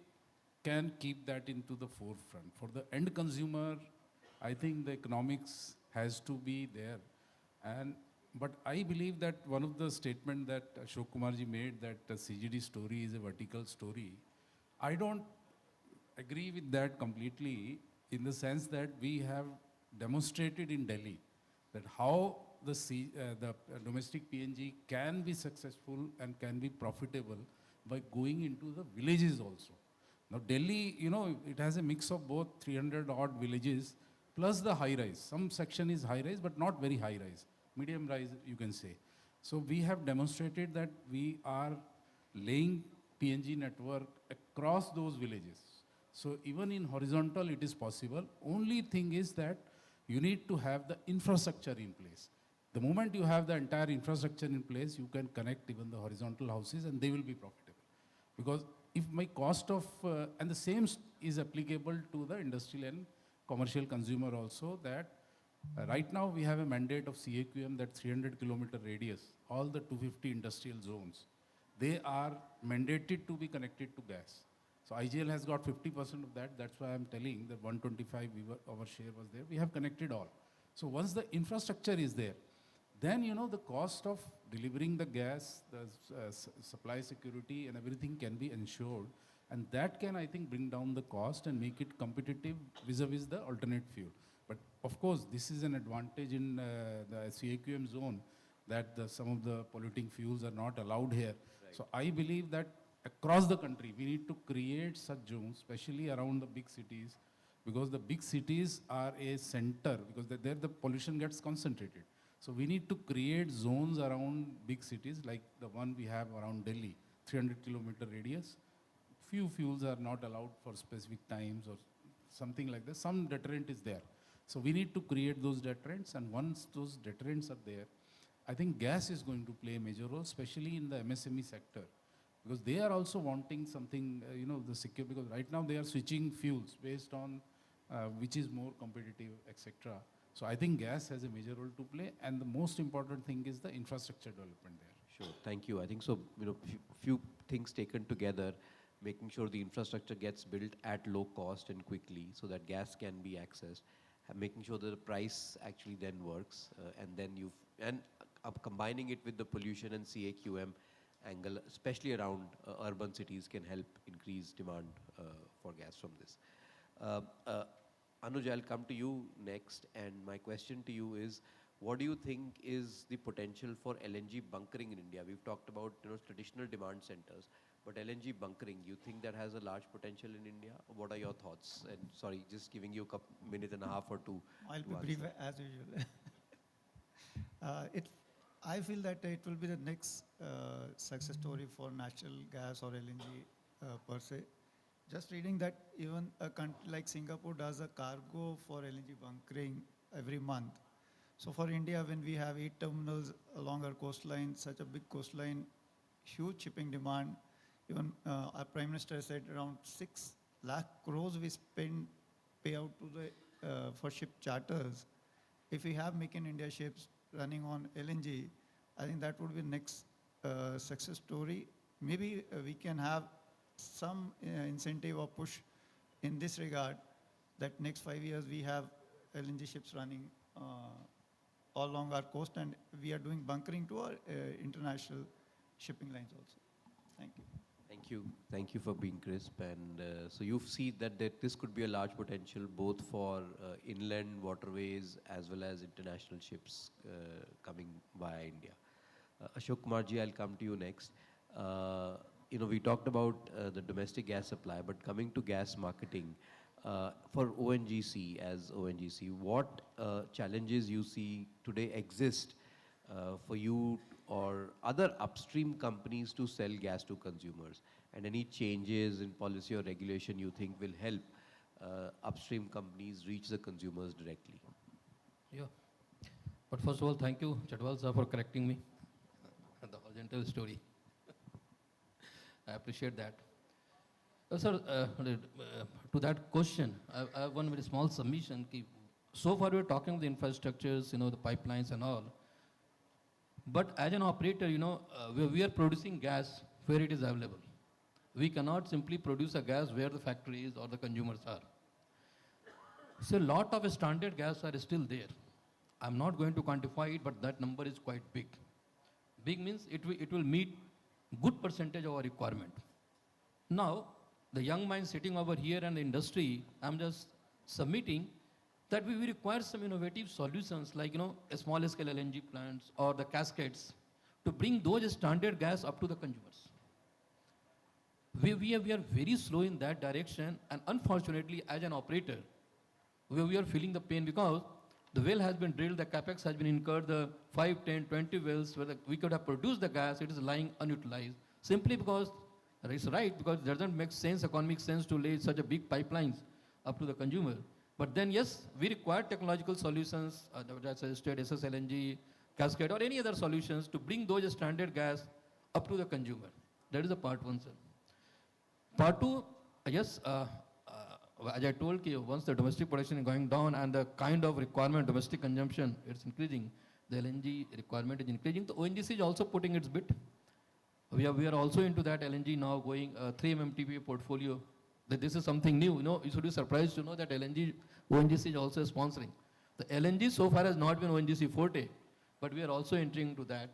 can keep that into the forefront. For the end consumer, I think the economics has to be there. But I believe that one of the statement that Ashok Kumarji made, that the CGD story is a vertical story, I don't agree with that completely, in the sense that we have demonstrated in Delhi that how the domestic PNG can be successful and can be profitable by going into the villages also. Now Delhi, it has a mix of both 300 odd villages plus the high rise. Some section is high rise, but not very high rise, medium rise you can say. So we have demonstrated that we are laying PNG network across those villages. So even in horizontal it is possible. Only thing is that you need to have the infrastructure in place. The moment you have the entire infrastructure in place, you can connect even the horizontal houses and they will be profitable. Because if my cost of, and the same is applicable to the industrial and commercial consumer also, that right now we have a mandate of CAQM that 300 kilometer radius, all the 250 industrial zones, they are mandated to be connected to gas. So IGL has got 50% of that. That's why I'm telling that 125 our share was there. We have connected all. So once the infrastructure is there, then the cost of delivering the gas, the supply security and everything can be ensured. And that can, I think, bring down the cost and make it competitive vis-a-vis the alternate fuel. But of course, this is an advantage in the CAQM zone, that some of the polluting fuels are not allowed here. Right. So I believe that across the country, we need to create such zones, especially around the big cities, because the big cities are a center, because there the pollution gets concentrated. So we need to create zones around big cities, like the one we have around Delhi, 300 kilometer radius. Few fuels are not allowed for specific times or something like that. Some deterrent is there. So we need to create those deterrents, and once those deterrents are there, I think gas is going to play a major role, especially in the MSME sector, because they are also wanting something, the secure, because right now they are switching fuels based on which is more competitive, etc. So I think gas has a major role to play, and the most important thing is the infrastructure development there. Sure, thank you. I think so, few things taken together, making sure the infrastructure gets built at low cost and quickly so that gas can be accessed. making sure that the price actually then works, and then combining it with the pollution and CAQM angle, especially around urban cities, can help increase demand for gas from this. Uh, uh, Anuj, I'll come to you next, and my question to you is, what do you think is the potential for LNG bunkering in India? We've talked about traditional demand centers, but LNG bunkering, you think that has a large potential in India? What are your thoughts? And sorry, just giving you a minute and a half or two. I'll to be brief answer. as usual. I feel that it will be the next success story for natural gas or LNG per se. Just reading that even a country like Singapore does a cargo for LNG bunkering every month. So for India, when we have 8 terminals along our coastline, such a big coastline, huge shipping demand, even our Prime Minister said around 6 lakh crores we spend payout to the for ship charters. If we have Make in India ships running on LNG, I think that would be next success story. Maybe we can have some incentive or push in this regard that next 5 years we have LNG ships running all along our coast, and we are doing bunkering to our international shipping lines also. Thank you. Thank you. Thank you for being crisp. And so you see that this could be a large potential both for inland waterways as well as international ships coming via India. Ashok Kumarji, I'll come to you next. We talked about the domestic gas supply, but coming to gas marketing, for ONGC, as ONGC, what challenges you see today exist for you or other upstream companies to sell gas to consumers? And any changes in policy or regulation you think will help upstream companies reach the consumers directly? Yeah. But first of all, thank you, Chadwal sir, for correcting me. The horizontal story. I appreciate that. Sir, to that question, I have one very small submission. So far, we're talking the infrastructures, the pipelines and all. But as an operator, we are producing gas where it is available. We cannot simply produce a gas where the factories or the consumers are. So a lot of standard gas are still there. I'm not going to quantify it, but that number is quite big. Big means it will meet good percentage of our requirement. Now, the young minds sitting over here and the industry, I'm just submitting that we will require some innovative solutions like, a small scale LNG plants or the cascades to bring those standard gas up to the consumers. We are very slow in that direction, and unfortunately, as an operator, we are feeling the pain because the well has been drilled, the capex has been incurred, the 5, 10, 20 wells where we could have produced the gas, it is lying unutilized. Simply because it's right, because it doesn't make sense, economic sense to lay such a big pipelines up to the consumer. But then yes, we require technological solutions, that suggested SSLNG, cascade or any other solutions to bring those standard gas up to the consumer. That is the part one, sir. Part two, yes, as I told you, once the domestic production is going down and the kind of requirement, domestic consumption, it's increasing, the LNG requirement is increasing. The ONGC is also putting its bit. We are also into that LNG now going 3 MMTPA portfolio. That this is something new. You should be surprised to know that LNG, ONGC is also sponsoring. The LNG so far has not been ONGC forte, but we are also entering into that.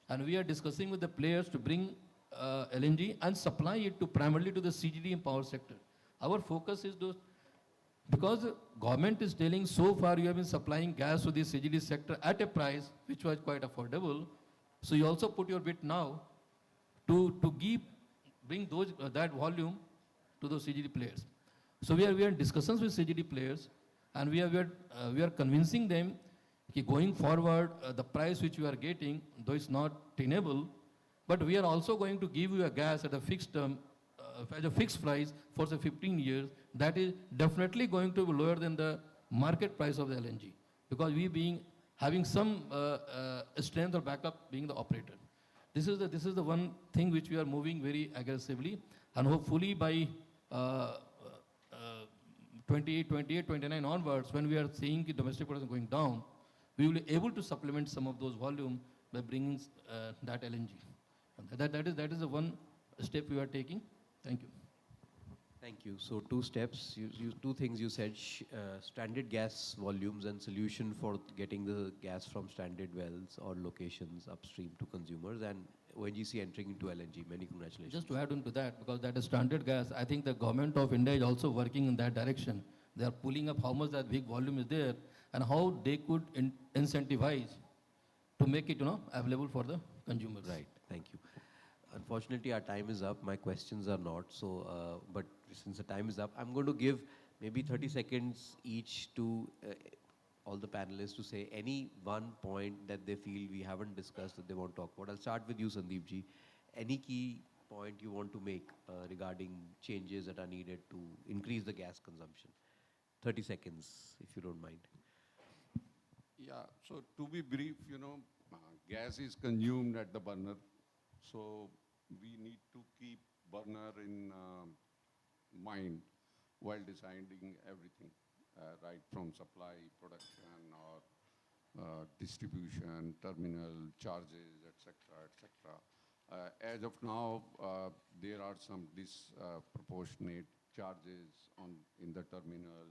And we are discussing with the players to bring LNG and supply it primarily to the CGD and power sector. Our focus is because the government is telling so far you have been supplying gas to the CGD sector at a price which was quite affordable. So you also put your bit now to bring that volume to those CGD players. So we are in discussions with CGD players, and we are convincing them that going forward, the price which we are getting, though it's not tenable, but we are also going to give you a gas at a fixed term, at a fixed price for say 15 years. That is definitely going to be lower than the market price of the LNG, because we having some strength or backup being the operator. This is the one thing which we are moving very aggressively, and hopefully by 28, 29 onwards, when we are seeing the domestic production going down, we will be able to supplement some of those volume by bringing that LNG. That is the one step we are taking. Thank you. Thank you. So two steps, two things you said, stranded gas volumes and solution for getting the gas from stranded wells or locations upstream to consumers, and ONGC entering into LNG. Many congratulations. Just to add on to that, because that is stranded gas, I think the government of India is also working in that direction. They are pulling up how much that big volume is there and how they could incentivize to make it, available for the consumers. Right. Thank you. Unfortunately, our time is up. My questions are not. So, but since the time is up, I'm going to give maybe 30 seconds each to all the panelists to say any one point that they feel we haven't discussed that they want to talk about. I'll start with you, Sandeep ji. Any key point you want to make regarding changes that are needed to increase the gas consumption? 30 seconds, if you don't mind. Yeah, so to be brief, gas is consumed at the burner. So we need to keep burner in mind while deciding everything, right from supply, production, or distribution, terminal charges, etc., etc. As of now, there are some disproportionate charges in the terminal,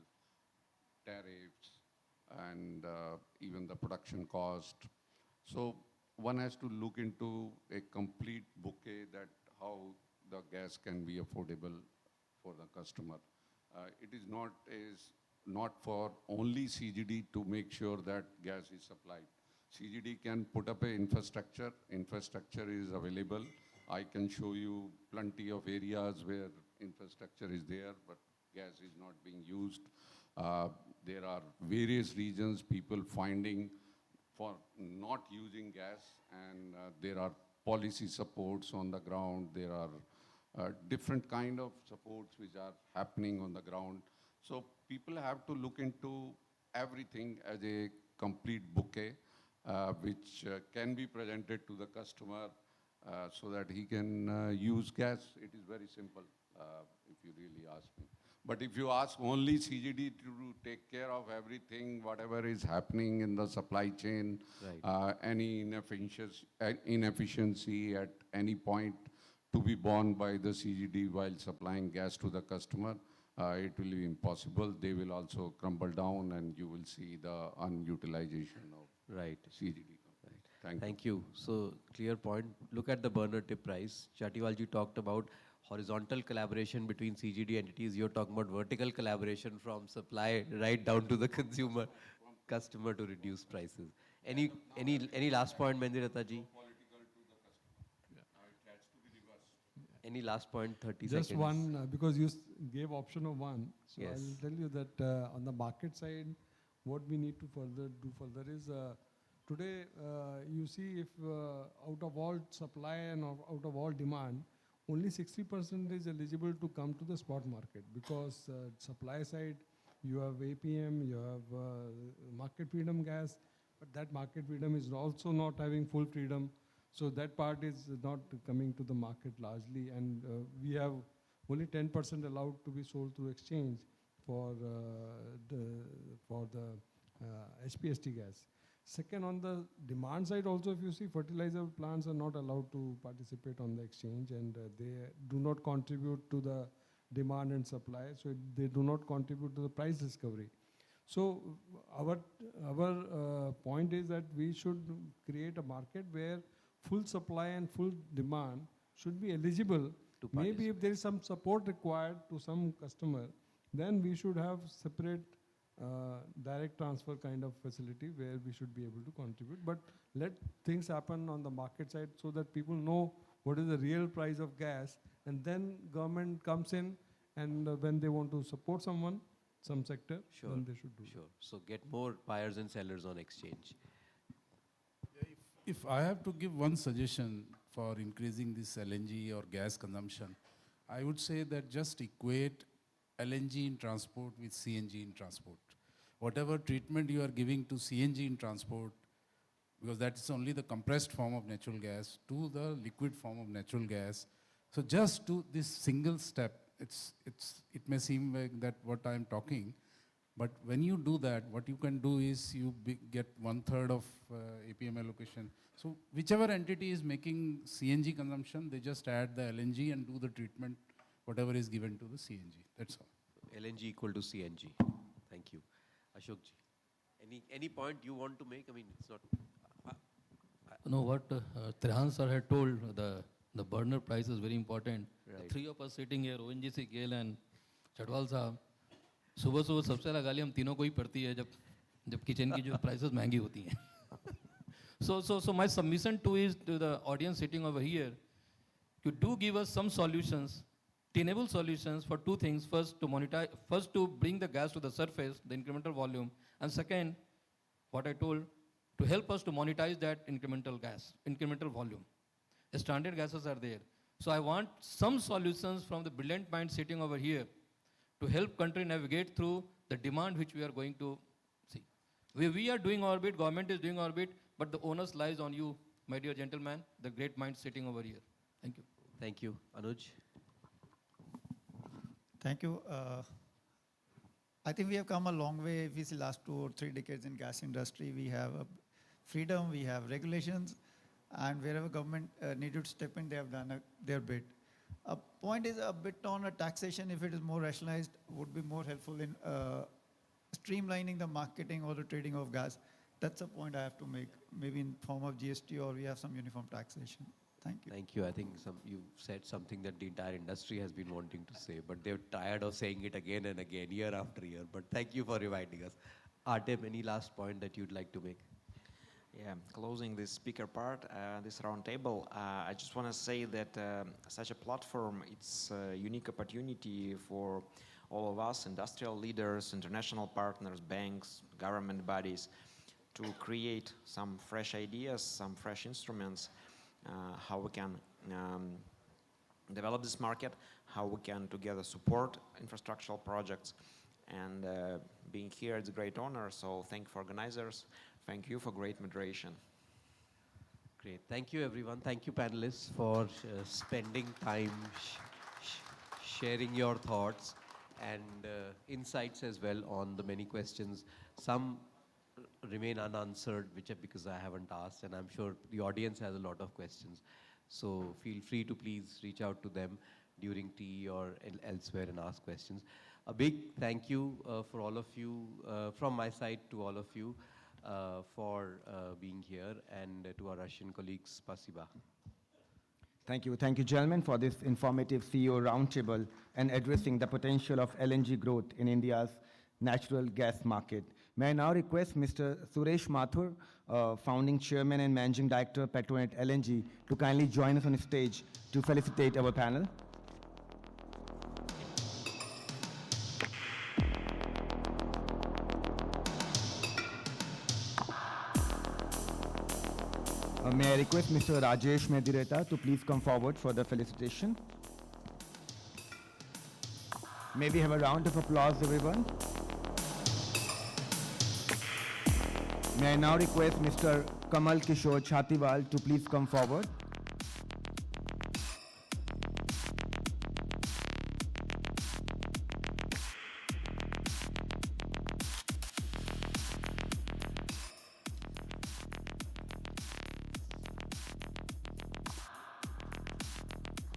tariffs, and even the production cost. So one has to look into a complete bouquet that how the gas can be affordable for the customer. It is not for only CGD to make sure that gas is supplied. CGD can put up an infrastructure. Infrastructure is available. I can show you plenty of areas where infrastructure is there, but gas is not being used. There are various reasons people finding for not using gas, and there are policy supports on the ground. There are different kind of supports which are happening on the ground. So people have to look into everything as a complete bouquet, which can be presented to the customer so that he can use gas. It is very simple, if you really ask me. But if you ask only CGD to take care of everything, whatever is happening in the supply chain, right. Any inefficiency at any point to be borne by the CGD while supplying gas to the customer, it will be impossible. They will also crumble down, and you will see the unutilization of right. CGD. Right. Thank you. So clear point. Look at the burner tip price. Chatiwalji talked about horizontal collaboration between CGD entities. You're talking about vertical collaboration from supply right down to the customer to reduce prices. Any last point, Mendirata ji? Any last point, 30 Just seconds? one, because you gave option of one. So Yes. I'll tell you that on the market side, what we need to do further is, today you see if out of all supply and out of all demand, only 60% is eligible to come to the spot market, because supply side, you have APM, you have market freedom gas, but that market freedom is also not having full freedom. So that part is not coming to the market largely, and we have only 10% allowed to be sold through exchange for the HPST gas. Second, on the demand side also, if you see, fertilizer plants are not allowed to participate on the exchange, and they do not contribute to the demand and supply, so they do not contribute to the price discovery. So our point is that we should create a market where full supply and full demand should be eligible. Maybe if there is some support required to some customer, then we should have separate direct transfer kind of facility where we should be able to contribute. But let things happen on the market side so that people know what is the real price of gas, and then government comes in, and when they want to support someone, some sector, Sure. then they should do Sure. So get more buyers and sellers on exchange. If I have to give one suggestion for increasing this LNG or gas consumption, I would say that just equate LNG in transport with CNG in transport. Whatever treatment you are giving to CNG in transport, because that is only the compressed form of natural gas, to the liquid form of natural gas. So just do this single step. It may seem like that what I am talking, but when you do that, what you can do is you get 1/3 of APM allocation. So whichever entity is making CNG consumption, they just add the LNG and do the treatment whatever is given to the CNG. That's all. LNG equal to CNG. Thank you. Ashok ji, any point you want to make? I mean, it's not. No, what Trehan sir had told, the burner price is very important. Right. The three of us sitting here, ONGC, GAIL and Chadwal साहब, सुबह सुबह सबसे ज़्यादा गाली हम तीनों को ही पड़ती है जब किचन की जो prices महंगी होती हैं. So my submission to the audience sitting over here, you do give us some solutions, tenable solutions for two things. First, to bring the gas to the surface, the incremental volume, and second, what I told, to help us to monetize that incremental volume. The standard gases are there. So I want some solutions from the brilliant minds sitting over here to help country navigate through the demand which we are going to see. We are doing our bit, government is doing our bit, but the onus lies on you, my dear gentleman, the great minds sitting over here. Thank you. Thank you. Anuj? Thank you. I think we have come a long way. If we see last 2 or 3 decades in gas industry, we have freedom, we have regulations, and wherever government needed to step in, they have done their bit. A point is a bit on a taxation, if it is more rationalized, would be more helpful in streamlining the marketing or the trading of gas. That's a point I have to make, maybe in form of GST or we have some uniform taxation. Thank you. Thank you. I think you said something that the entire industry has been wanting to say, but they're tired of saying it again and again, year after year. But thank you for reminding us. Artem, any last point that you'd like to make? Yeah, closing this speaker part, this round table, I just want to say that such a platform, it's a unique opportunity for all of us, industrial leaders, international partners, banks, government bodies, to create some fresh ideas, some fresh instruments, how we can develop this market, how we can together support infrastructural projects. And being here, it's a great honor, so thank you for organizers. Thank you for great moderation. Great. Thank you, everyone. Thank you, panelists, for spending time sharing your thoughts and insights as well on the many questions. Some remain unanswered, because I haven't asked, and I'm sure the audience has a lot of questions. So feel free to please reach out to them during tea or elsewhere and ask questions. A big thank you for all of you, from my side to all of you, for being here, and to our Russian colleagues, spasiba. Thank you, gentlemen, for this informative CEO roundtable and addressing the potential of LNG growth in India's natural gas market. May I now request Mr. Suresh Mathur, founding chairman and managing director, Petronet LNG, to kindly join us on stage to felicitate our panel. May I request Mr. Rajesh Medireta to please come forward for the felicitation. May we have a round of applause, everyone? May I now request Mr. Kamal Kishore Chatiwal to please come forward.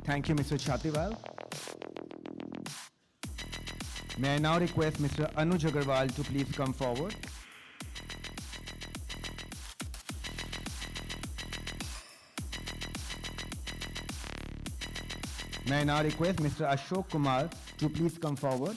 Thank you, Mr. Chatiwal. May I now request Mr. Anuj Agarwal to please come forward. May I now request Mr. Ashok Kumar to please come forward.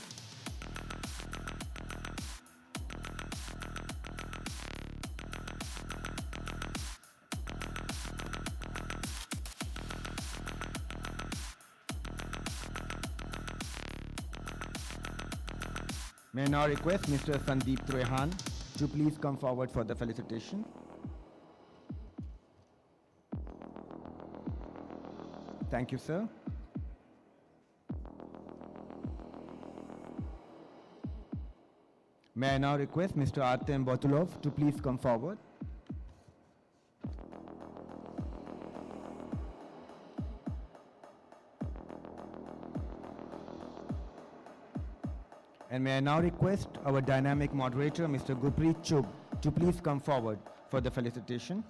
May I now request Mr. Sandeep Trehan to please come forward for the felicitation. Thank you, sir. May I now request Mr. Artem Botulov to please come forward. And may I now request our dynamic moderator, Mr. Gurpreet Chugh, to please come forward for the felicitation.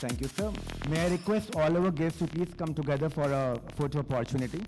Thank you, sir. May I request all our guests to please come together for a photo opportunity.